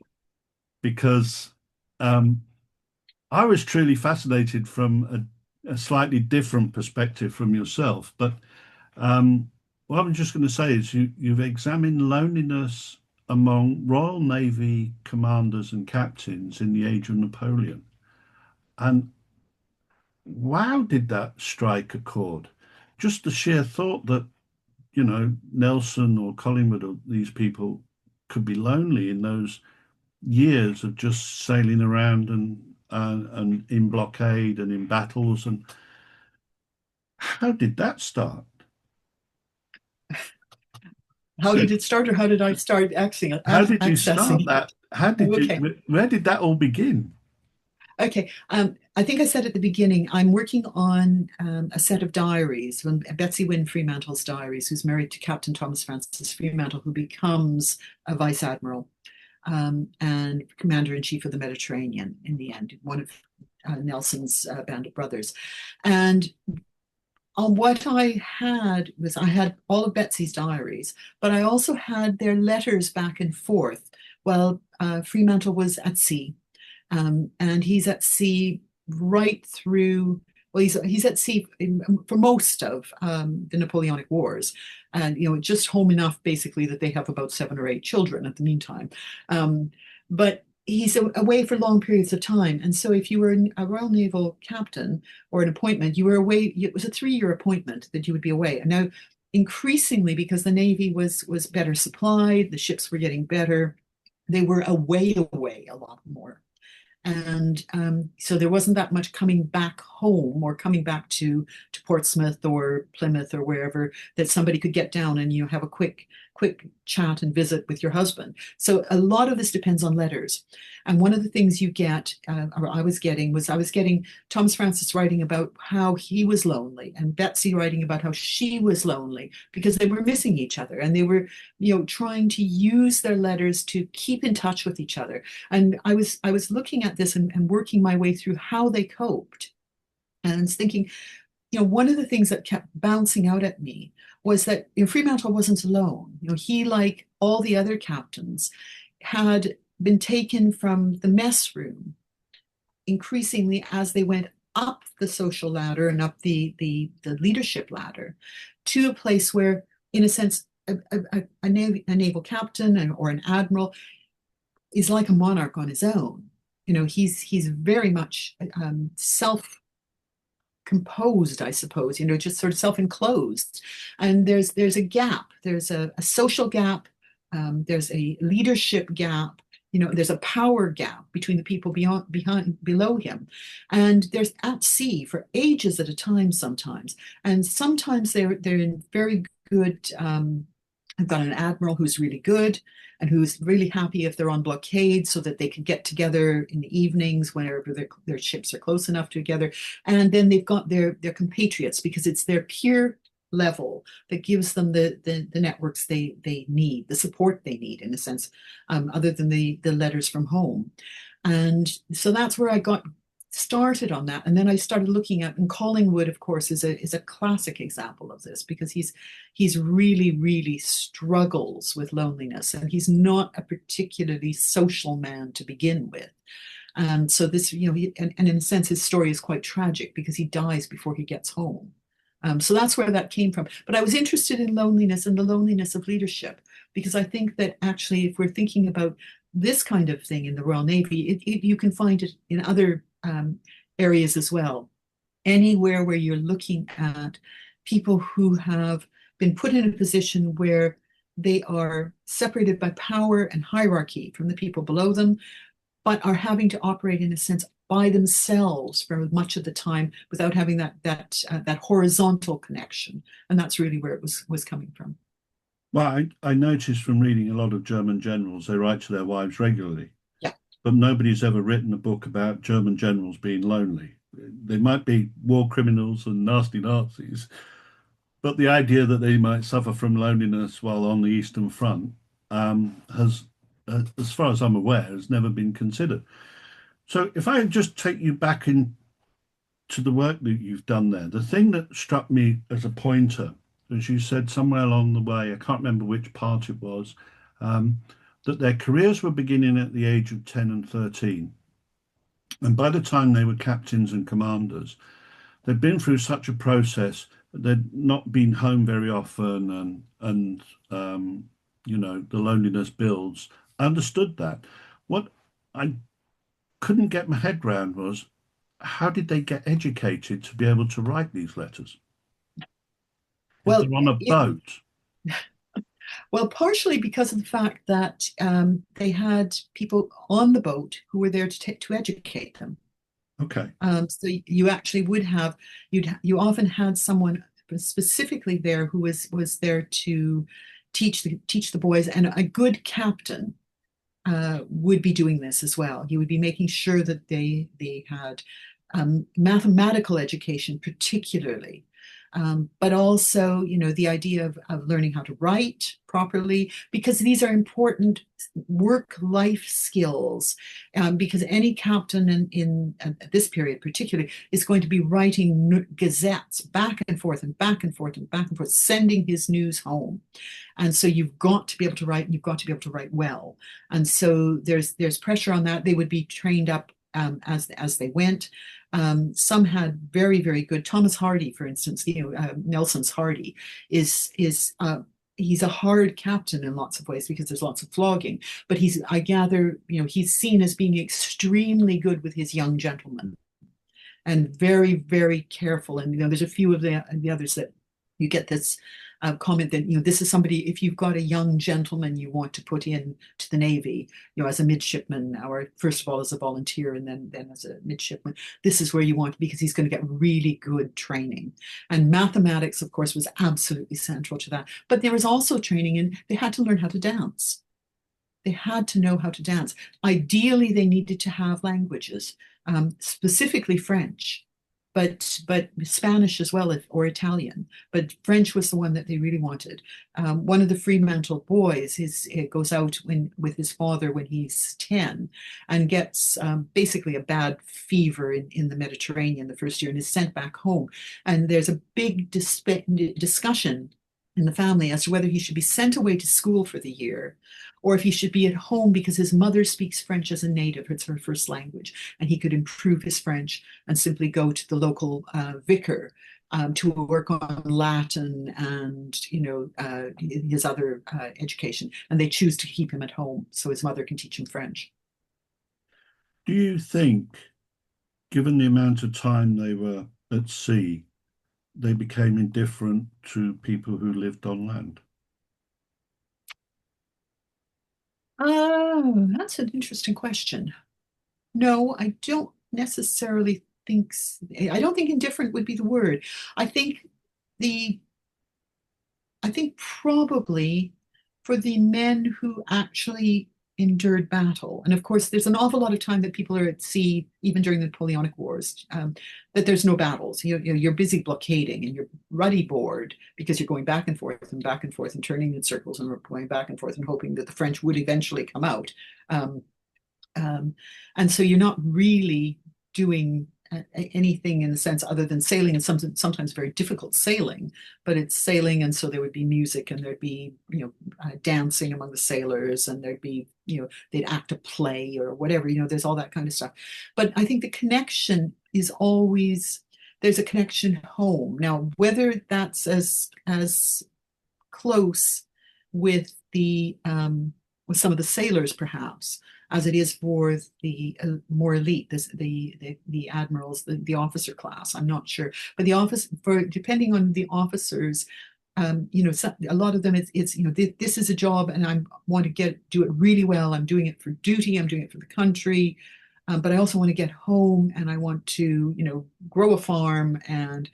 Because um, I was truly fascinated from a slightly different perspective from yourself. But what I'm just going to say is you've examined loneliness among Royal Navy commanders and captains in the age of Napoleon. And wow, did that strike a chord? Just the sheer thought that, Nelson or Collingwood or these people could be lonely in those years of just sailing around and in blockade and in battles. And how did that start? How did it start, or how did I start How did you start accessing that? it? How did you, Okay. where did that all begin? Okay. I think I said at the beginning, I'm working on a set of diaries from Betsy Wynne Fremantle's diaries, who's married to Captain Thomas Francis Fremantle, who becomes a vice admiral and commander in chief of the Mediterranean in the end, one of Nelson's band of brothers. And what I had was I had all of Betsy's diaries, but I also had their letters back and forth while Fremantle was at sea. And he's at sea right through. Well, he's at sea for most of the Napoleonic Wars, and just home enough basically that they have about 7 or 8 children at the meantime. But he's away for long periods of time, and so if you were a Royal Naval captain or an appointment, you were away. It was a 3-year appointment that you would be away. And now, increasingly, because the Navy was better supplied, the ships were getting better, they were away a lot more. And so there wasn't that much coming back home or coming back to Portsmouth or Plymouth or wherever that somebody could get down and have a quick chat and visit with your husband. So a lot of this depends on letters. And one of the things you get, or I was getting Thomas Francis writing about how he was lonely, and Betsy writing about how she was lonely because they were missing each other, and they were, trying to use their letters to keep in touch with each other. And I was looking at this and working my way through how they coped. And I was thinking, one of the things that kept bouncing out at me was that Fremantle wasn't alone. He, like all the other captains, had been taken from the mess room increasingly as they went up the social ladder and up the leadership ladder to a place where, in a sense, a naval captain or an admiral is like a monarch on his own. He's very much self composed, I suppose, just sort of self-enclosed. And there's a gap, there's a social gap, there's a leadership gap, there's a power gap between the people below him. And there's at sea for ages at a time sometimes. And sometimes they're in very good I've got an admiral who's really good and who's really happy if they're on blockade so that they can get together in the evenings whenever their ships are close enough together. And then they've got their compatriots because it's their peer level that gives them the networks they need, the support they need in a sense, other than the letters from home. And so that's where I got started on that. And then I started looking at, and Collingwood, of course, is a classic example of this because he's really struggles with loneliness, and he's not a particularly social man to begin with. And so this, and in a sense, his story is quite tragic because he dies before he gets home. So that's where that came from. But I was interested in loneliness and the loneliness of leadership because I think that actually, if we're thinking about this kind of thing in the Royal Navy, you can find it in other areas as well. Anywhere where you're looking at people who have been put in a position where they are separated by power and hierarchy from the people below them, but are having to operate in a sense by themselves for much of the time without having that horizontal connection. And that's really where it was coming from. Well, I noticed from reading a lot of German generals, they write to their wives regularly, Yeah. but nobody's ever written a book about German generals being lonely. They might be war criminals and nasty Nazis, but the idea that they might suffer from loneliness while on the Eastern Front has, as far as I'm aware, has never been considered. So if I just take you back into the work that you've done there, the thing that struck me as a pointer, as you said somewhere along the way, I can't remember which part it was, um, that their careers were beginning at the age of 10 and 13. And by the time they were captains and commanders, they'd been through such a process that they'd not been home very often and the loneliness builds. I understood that. What I couldn't get my head round was how did they get educated to be able to write these letters? If Well, they're on a boat. well, partially because of the fact that they had people on the boat who were there to educate them. Okay. So you actually would have you often had someone specifically there who was there to teach the boys, and a good captain would be doing this as well. He would be making sure that they had mathematical education, particularly, but also, the idea of learning how to write properly, because these are important work-life skills. Because any captain in at this period, particularly, is going to be writing gazettes back and forth and back and forth and back and forth, sending his news home. And so you've got to be able to write, and you've got to be able to write well. And so there's pressure on that. They would be trained up as they went. Some had very good. Thomas Hardy, for instance, Nelson's Hardy is he's a hard captain in lots of ways because there's lots of flogging. But I gather, he's seen as being extremely good with his young gentlemen and very careful. And there's a few of the others that you get this comment that this is somebody, if you've got a young gentleman you want to put in to the Navy, as a midshipman, or first of all as a volunteer and then as a midshipman, this is where you want, because he's going to get really good training. And mathematics, of course, was absolutely central to that. But there was also training, and they had to learn how to dance. They had to know how to dance. Ideally, they needed to have languages, specifically French, but Spanish as well, or Italian. But French was the one that they really wanted. One of the Fremantle boys goes out with his father when he's 10 and gets basically a bad fever in the Mediterranean the first year and is sent back home. And there's a big discussion in the family as to whether he should be sent away to school for the year or if he should be at home because his mother speaks French as a native. It's her first language, and he could improve his French and simply go to the local vicar to work on Latin and his other education. And they choose to keep him at home so his mother can teach him French. Do you think, given the amount of time they were at sea, they became indifferent to people who lived on land? Oh, that's an interesting question. No, I don't necessarily think, I don't think indifferent would be the word. I think the, I think probably for the men who actually endured battle, and of course, there's an awful lot of time that people are at sea, even during the Napoleonic Wars, that there's no battles. You're busy blockading and you're ruddy bored because you're going back and forth and turning in circles and going back and forth and hoping that the French would eventually come out. Um, um, and so you're not really doing anything in the sense other than sailing and sometimes very difficult sailing, but it's sailing. And so there would be music and there'd be, dancing among the sailors and there'd be, they'd act a play or whatever, there's all that kind of stuff. But I think the connection is always, there's a connection home. Now, whether that's as close with with some of the sailors perhaps as it is for the more elite, the admirals, the officer class. I'm not sure, but the office for depending on the officers, a lot of them it's this is a job and I want to do it really well. I'm doing it for duty. I'm doing it for the country. But I also want to get home and I want to, grow a farm and,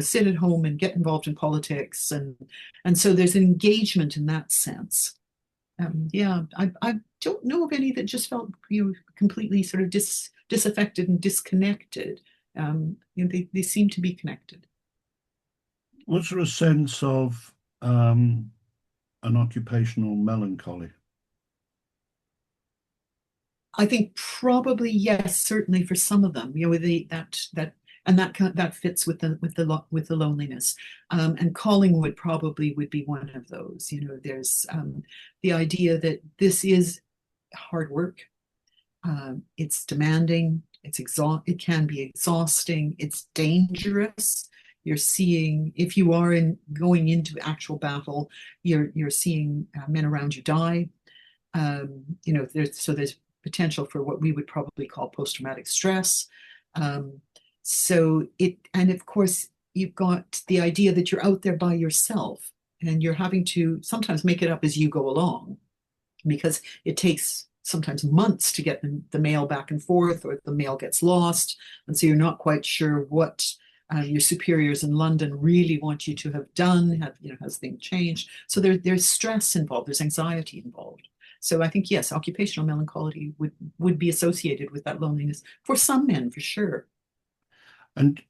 sit at home and get involved in politics. And so there's an engagement in that sense. Yeah, I don't know of any that just felt, completely sort of disaffected and disconnected. They seem to be connected. Was there a sense of an occupational melancholy? I think probably yes, certainly for some of them, with that fits with the loneliness. And Collingwood probably would be one of those. There's the idea that this is hard work. It's demanding. It can be exhausting. It's dangerous. You're seeing if you are going into actual battle, you're seeing men around you die. There's potential for what we would probably call post-traumatic stress. And of course, you've got the idea that you're out there by yourself and you're having to sometimes make it up as you go along because it takes sometimes months to get the mail back and forth or the mail gets lost. And so you're not quite sure what your superiors in London really want you to have done. Has things changed? So there's stress involved, there's anxiety involved. So I think, yes, occupational melancholy would be associated with that loneliness for some men, for sure. And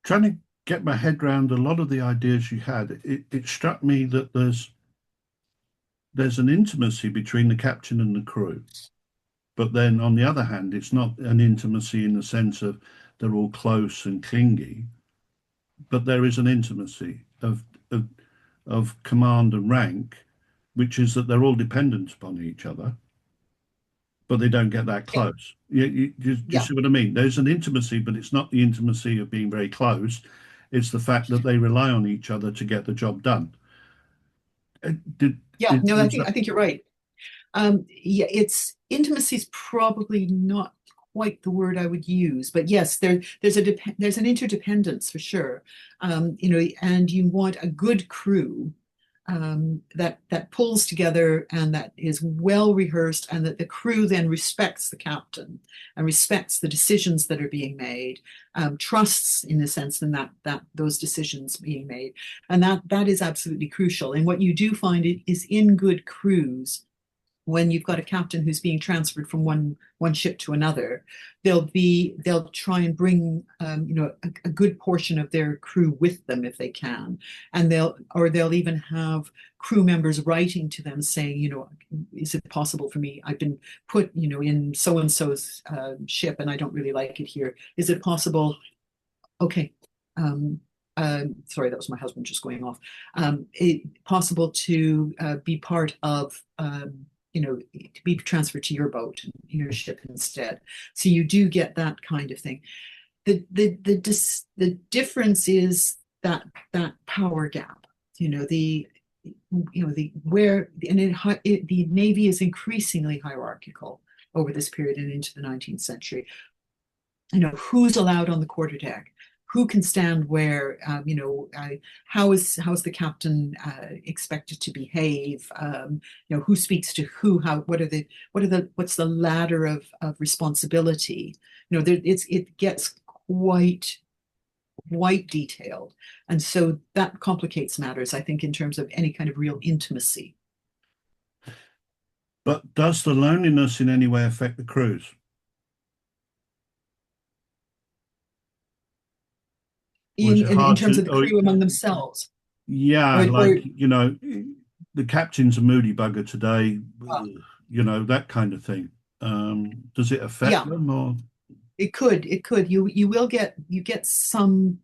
trying to get my head around a lot of the ideas you had, it struck me that there's an intimacy between the captain and the crew. But then on the other hand, it's not an intimacy in the sense of they're all close and clingy, but there is an intimacy of command and rank, which is that they're all dependent upon each other, but they don't get that Yeah, close. You yeah, see what I mean? There's an intimacy, but it's not the intimacy of being very close. It's the fact that they rely on each other to get the job done. Did yeah. did No, I was think that I think you're right. Yeah, it's intimacy is probably not quite the word I would use, but yes, there's an interdependence for sure. And you want a good crew that pulls together and that is well rehearsed, and that the crew then respects the captain and respects the decisions that are being made, trusts in a sense in that those decisions being made, and that is absolutely crucial. And what you do find is in good crews when you've got a captain who's being transferred from one ship to another, they'll try and bring a good portion of their crew with them if they can, and they'll even have crew members writing to them saying, is it possible for me? I've been put in so and so's ship and I don't really like it here. Is it possible? Okay. sorry, that was my husband just going off. Possible to be part of, to be transferred to your boat, your ship instead. So you do get that kind of thing. The difference is that power gap. The where and the Navy is increasingly hierarchical over this period and into the 19th century. Who's allowed on the quarterdeck, who can stand where, how is the captain expected to behave, who speaks to who, how, what's the ladder of responsibility. It gets quite detailed, and so that complicates matters, I think, in terms of any kind of real intimacy. But does the loneliness in any way affect the crews? Or is it In hard terms of to, the or crew among themselves, yeah, or like, the captain's a moody bugger today, uh, that kind of thing. Does it affect yeah, them or? it could. You get some,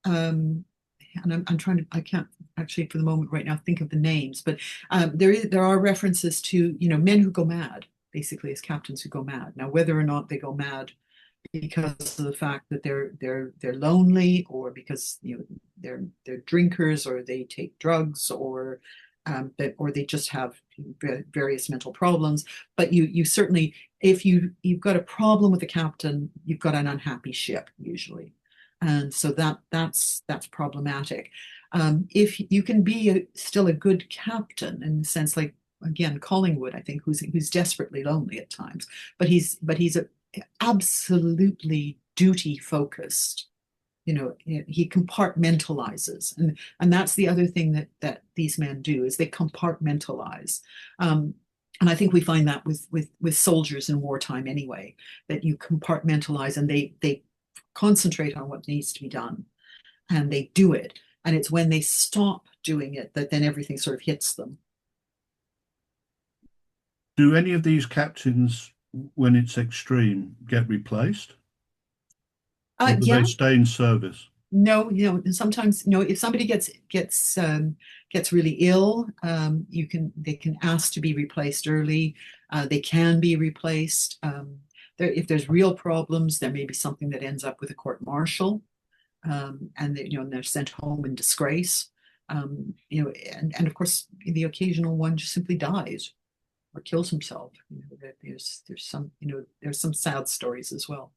um, and I'm trying to, I can't actually for the moment right now think of the names, but there are references to men who go mad, basically as captains who go mad. Now, whether or not they go mad because of the fact that they're lonely, or because they're drinkers, or they take drugs, or they just have various mental problems. But you certainly, if you've got a problem with the captain, you've got an unhappy ship usually, and so that's problematic. If you can be still a good captain in the sense, like, again, Collingwood, I think, who's desperately lonely at times, but he's absolutely duty focused. He compartmentalizes, and that's the other thing that these men do, is they compartmentalize. And I think we find that with soldiers in wartime anyway, that you compartmentalize, and they concentrate on what needs to be done, and they do it. And it's when they stop doing it that then everything sort of hits them. Do any of these captains, when it's extreme, get replaced? Or do they Yeah, stay in service? no, sometimes, if somebody gets really ill, they can ask to be replaced early. They can be replaced. If there's real problems, there may be something that ends up with a court martial, and they're sent home in disgrace. And of course, the occasional one just simply dies or kills himself. There's some sad stories as well.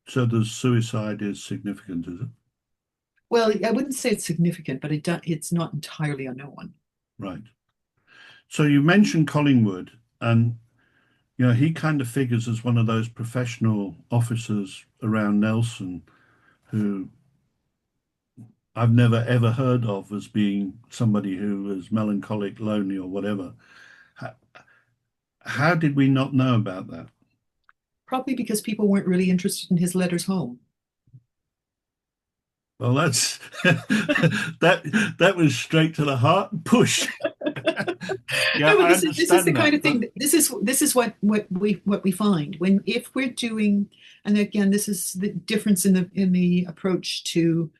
So the suicide is significant, is it? Well, I wouldn't say it's significant, but it's not entirely unknown. Right. So you mentioned Collingwood, and he kind of figures as one of those professional officers around Nelson who I've never ever heard of as being somebody who was melancholic, lonely, or whatever. How, how did we not know about that? Probably because people weren't really interested in his letters home. Well, that's that was straight to the heart and push. Yeah, No, but I this is the understand kind that, of but thing. This is what we find when, if we're doing, and again, this is the difference in the approach to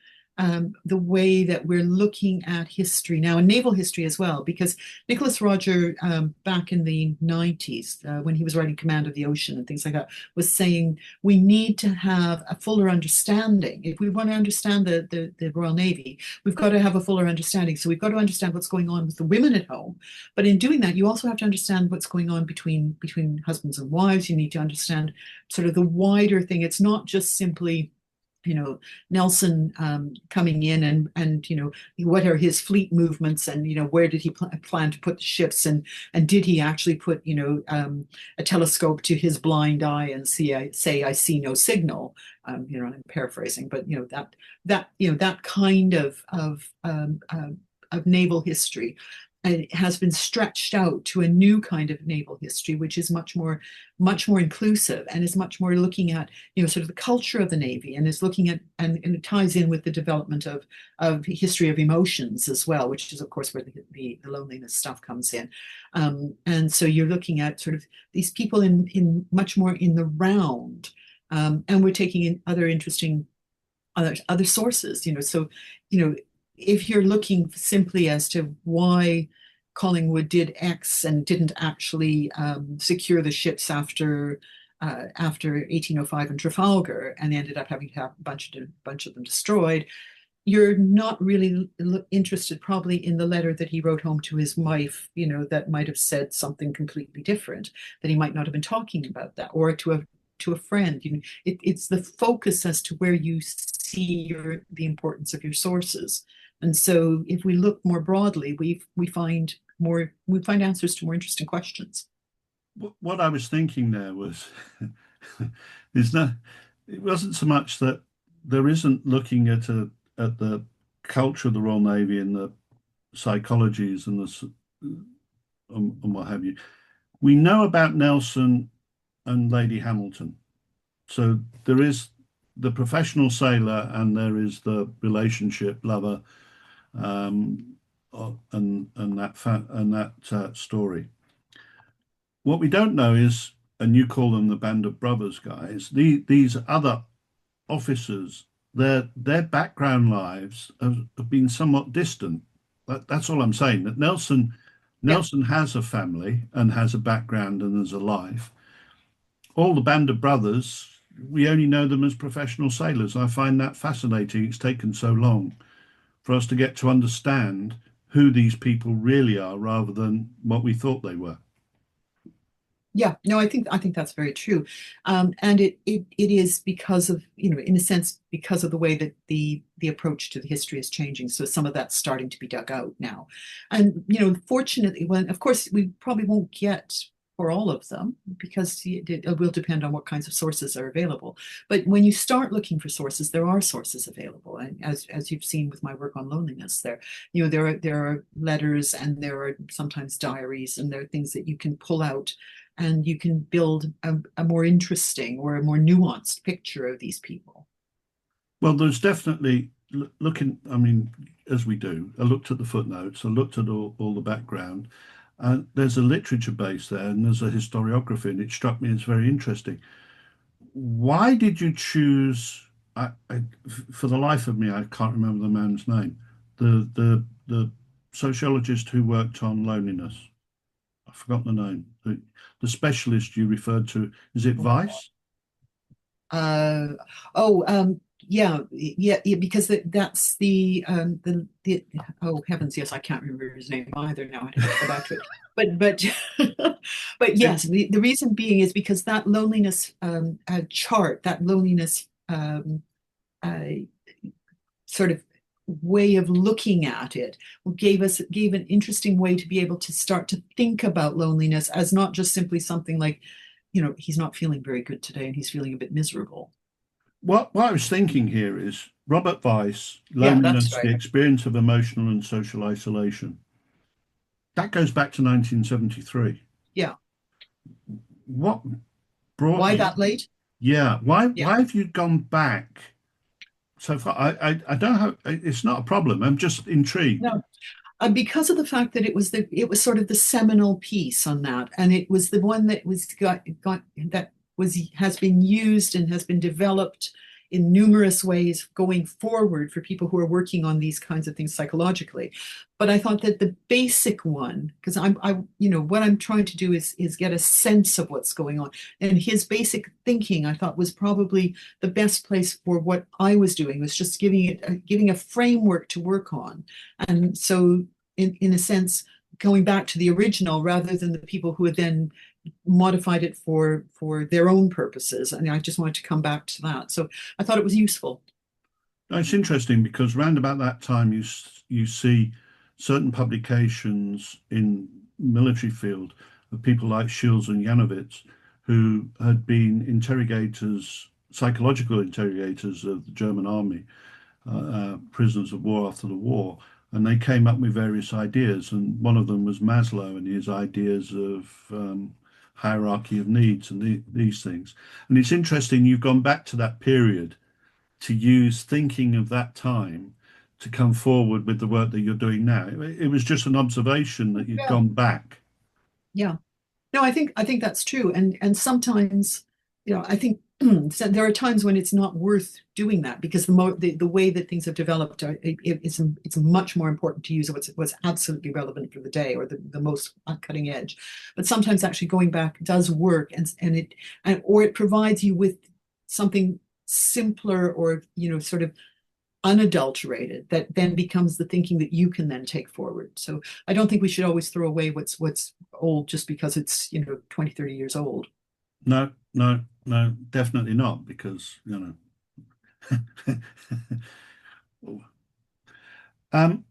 the way that we're looking at history now, and naval history as well, because Nicholas Roger, back in the 90s, when he was writing Command of the Ocean and things like that, was saying we need to have a fuller understanding. If we want to understand the Royal Navy, we've got to have a fuller understanding. So we've got to understand what's going on with the women at home. But in doing that, you also have to understand what's going on between husbands and wives. You need to understand sort of the wider thing. It's not just simply Nelson coming in, and what are his fleet movements, and where did he plan to put the ships, and did he actually put a telescope to his blind eye and say I see no signal. I'm paraphrasing, but that kind of naval history has been stretched out to a new kind of naval history, which is much more inclusive, and is much more looking at sort of the culture of the Navy, and is looking at, and it ties in with the development of history of emotions as well, which is of course where the loneliness stuff comes in. And so you're looking at sort of these people in much more in the round, and we're taking in other interesting other sources, so, you know, if you're looking simply as to why Collingwood did X and didn't actually secure the ships after 1805 in Trafalgar and ended up having to have a bunch of them destroyed, you're not really interested probably in the letter that he wrote home to his wife, that might have said something completely different, that he might not have been talking about that, or to a friend. It's the focus as to where you see the importance of your sources. And so if we look more broadly, we find answers to more interesting questions. What I was thinking there was, is not, it wasn't so much that there isn't looking at the culture of the Royal Navy and the psychologies and and what have you. We know about Nelson and Lady Hamilton. So there is the professional sailor and there is the relationship lover, and that story. What we don't know is, and you call them the Band of Brothers guys, these other officers, their background lives have been somewhat distant. That's all I'm saying. That Yeah. Nelson has a family and has a background and has a life. All the Band of Brothers, we only know them as professional sailors. I find that fascinating. It's taken so long for us to get to understand who these people really are rather than what we thought they were. Yeah, no, I think that's very true, and it is because of, in a sense, because of the way that the approach to the history is changing. So some of that's starting to be dug out now, and fortunately, when of course we probably won't get for all of them because it will depend on what kinds of sources are available. But when you start looking for sources, there are sources available, and as you've seen with my work on loneliness, there are letters and there are sometimes diaries and there are things that you can pull out and you can build a more interesting or a more nuanced picture of these people. Well, there's definitely looking, I mean, as we do, I looked at the footnotes, I looked at all the background, and there's a literature base there and there's a historiography, and it struck me as very interesting. Why did you choose, for the life of me, I can't remember the man's name, the sociologist who worked on loneliness? I forgot the name. The specialist you referred to, is it Weiss? Uh, oh, yeah, yeah, yeah, because that's the oh heavens, yes, I can't remember his name either now. I'd have to go back to it. But but It, yes, the reason being is because that loneliness chart, that loneliness uh, sort of way of looking at it gave an interesting way to be able to start to think about loneliness as not just simply something like, he's not feeling very good today and he's feeling a bit miserable. what I was thinking here is Robert Weiss, Yeah, that's Loneliness, the right. Experience of Emotional and Social Isolation. That goes back to 1973. Yeah. What brought Why you? that late? Yeah, Yeah. why have you gone back so far? I don't have, it's not a problem. I'm just intrigued. No, because of the fact that it was sort of the seminal piece on that, and it was the one that has been used and has been developed in numerous ways going forward for people who are working on these kinds of things psychologically. But I thought that the basic one, because what I'm trying to do is get a sense of what's going on, and his basic thinking, I thought was probably the best place for what I was doing, was just giving a framework to work on. And so, in a sense, going back to the original rather than the people who had then modified it for their own purposes. And I just wanted to come back to that. So I thought it was useful. No, it's interesting because round about that time you see certain publications in military field of people like Shields and Janowitz who had been interrogators, psychological interrogators of the German army, prisoners of war after the war, and they came up with various ideas, and one of them was Maslow and his ideas of hierarchy of needs and these things. And it's interesting you've gone back to that period to use thinking of that time to come forward with the work that you're doing now. It was just an observation that you'd Yeah. gone back. Yeah. No, I think that's true. And sometimes, I think So there are times when it's not worth doing that because the way that things have developed, it's much more important to use what's absolutely relevant for the day or the most cutting edge. But sometimes actually going back does work, or it provides you with something simpler or sort of unadulterated that then becomes the thinking that you can then take forward. So I don't think we should always throw away what's old just because it's 20, 30 years old. No, no, no, definitely not, because um,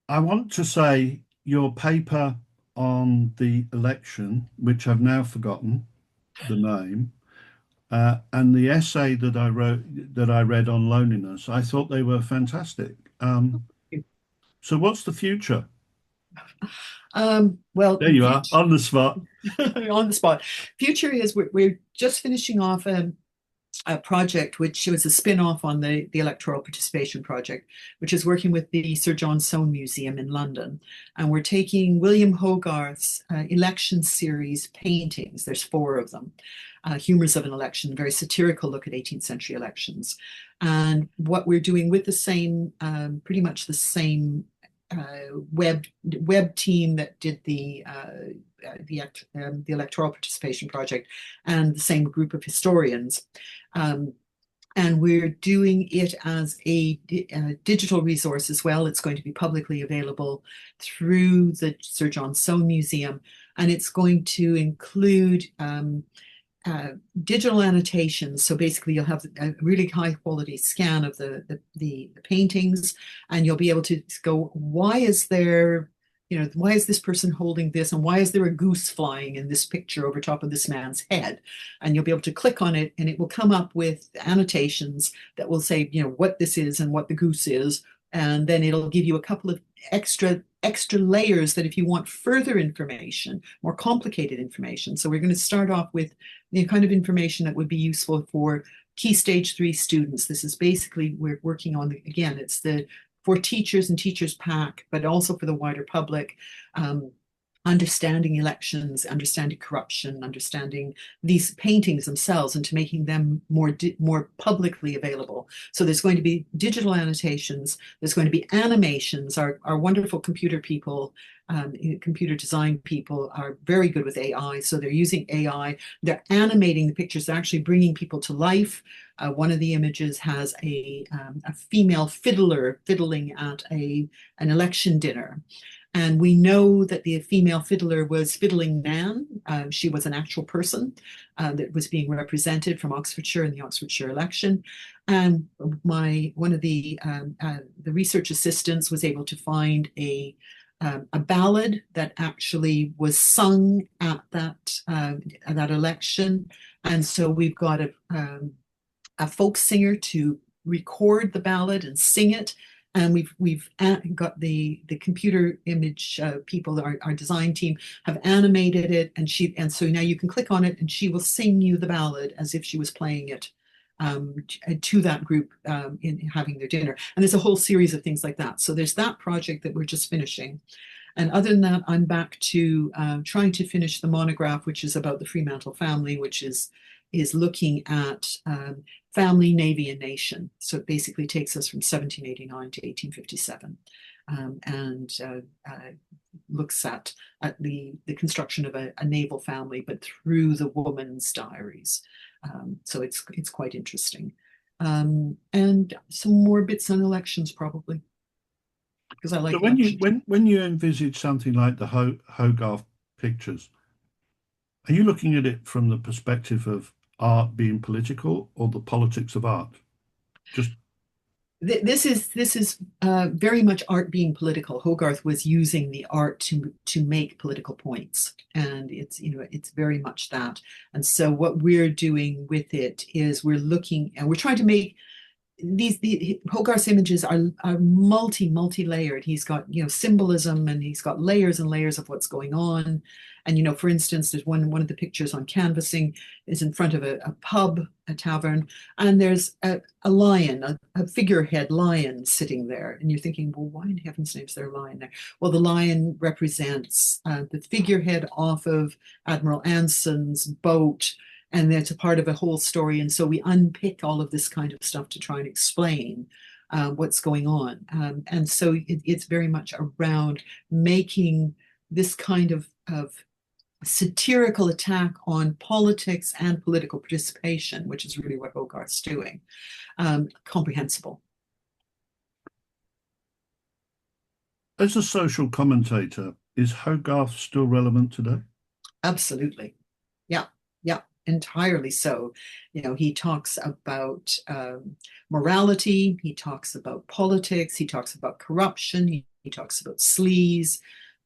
I want to say your paper on the election, which I've now forgotten the name, and the essay that I wrote that I read on loneliness, I thought they were fantastic. So what's the future? Well, There you are, on the spot. on the spot. Future is we're just finishing off a project which was a spin-off on the Electoral Participation Project, which is working with the Sir John Soane Museum in London. And we're taking William Hogarth's election series paintings, there's 4 of them, Humors of an Election, very satirical look at 18th century elections. And what we're doing with the same, pretty much the same web team that did the electoral participation project and the same group of historians. Um, and we're doing it as a digital resource as well. It's going to be publicly available through the Sir John Soane Museum, and it's going to include digital annotations. So basically, you'll have a really high quality scan of the paintings, and you'll be able to go, why is there, why is this person holding this, and why is there a goose flying in this picture over top of this man's head? And you'll be able to click on it, and it will come up with annotations that will say, what this is and what the goose is, and then it'll give you a couple of extra layers that if you want further information, more complicated information. So we're going to start off with the kind of information that would be useful for key stage 3 students. This is basically, we're working on, again, it's for teachers and teachers pack, but also for the wider public. Understanding elections, understanding corruption, understanding these paintings themselves, and to making them more publicly available. So there's going to be digital annotations, there's going to be animations. Our wonderful computer people, computer design people are very good with AI. So they're using AI, they're animating the pictures, they're actually bringing people to life. One of the images has a female fiddler fiddling at an election dinner. And we know that the female fiddler was Fiddling Nan. She was an actual person that was being represented from Oxfordshire in the Oxfordshire election. And one of the research assistants was able to find a ballad that actually was sung at that election. And so we've got a folk singer to record the ballad and sing it. And we've got the computer image people, our design team, have animated it, and so now you can click on it, and she will sing you the ballad as if she was playing it to that group in having their dinner. And there's a whole series of things like that. So there's that project that we're just finishing. And other than that, I'm back to trying to finish the monograph, which is about the Fremantle family, which is looking at family, navy, and nation. So it basically takes us from 1789 to 1857, and looks at the construction of a naval family, but through the woman's diaries. So it's quite interesting. And some more bits on elections probably, because I So like when you elections. when you envisage something like the Hogarth pictures, are you looking at it from the perspective of art being political or the politics of art? Just This is very much art being political. Hogarth was using the art to make political points, and it's very much that. And so what we're doing with it is we're looking and we're trying to make the Hogarth's images are multi-layered. He's got symbolism, and he's got layers and layers of what's going on. And for instance, there's one of the pictures on canvassing is in front of a pub, a tavern, and there's a lion, a figurehead lion sitting there. And you're thinking, well, why in heaven's name is there a lion there? Well, the lion represents the figurehead off of Admiral Anson's boat, and it's a part of a whole story. And so we unpick all of this kind of stuff to try and explain what's going on. And so it's very much around making this kind of satirical attack on politics and political participation, which is really what Hogarth's doing, comprehensible. As a social commentator, is Hogarth still relevant today? Absolutely. Yeah, yeah, entirely so. He talks about morality, he talks about politics, he talks about corruption, he talks about sleaze,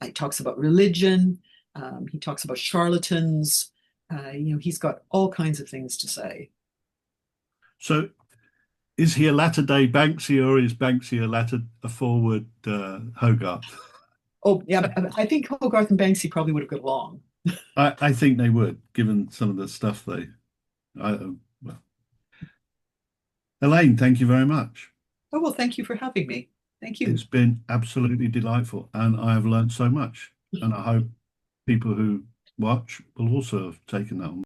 he talks about religion, he talks about charlatans. He's got all kinds of things to say. So is he a latter-day Banksy, or is Banksy a forward Hogarth? Oh, yeah, I think Hogarth and Banksy probably would have got along. I think they would, given some of the stuff they. Well, Elaine, thank you very much. Oh, well, thank you for having me. Thank you. It's been absolutely delightful, and I have learned so much. And I hope people who watch will also have taken that on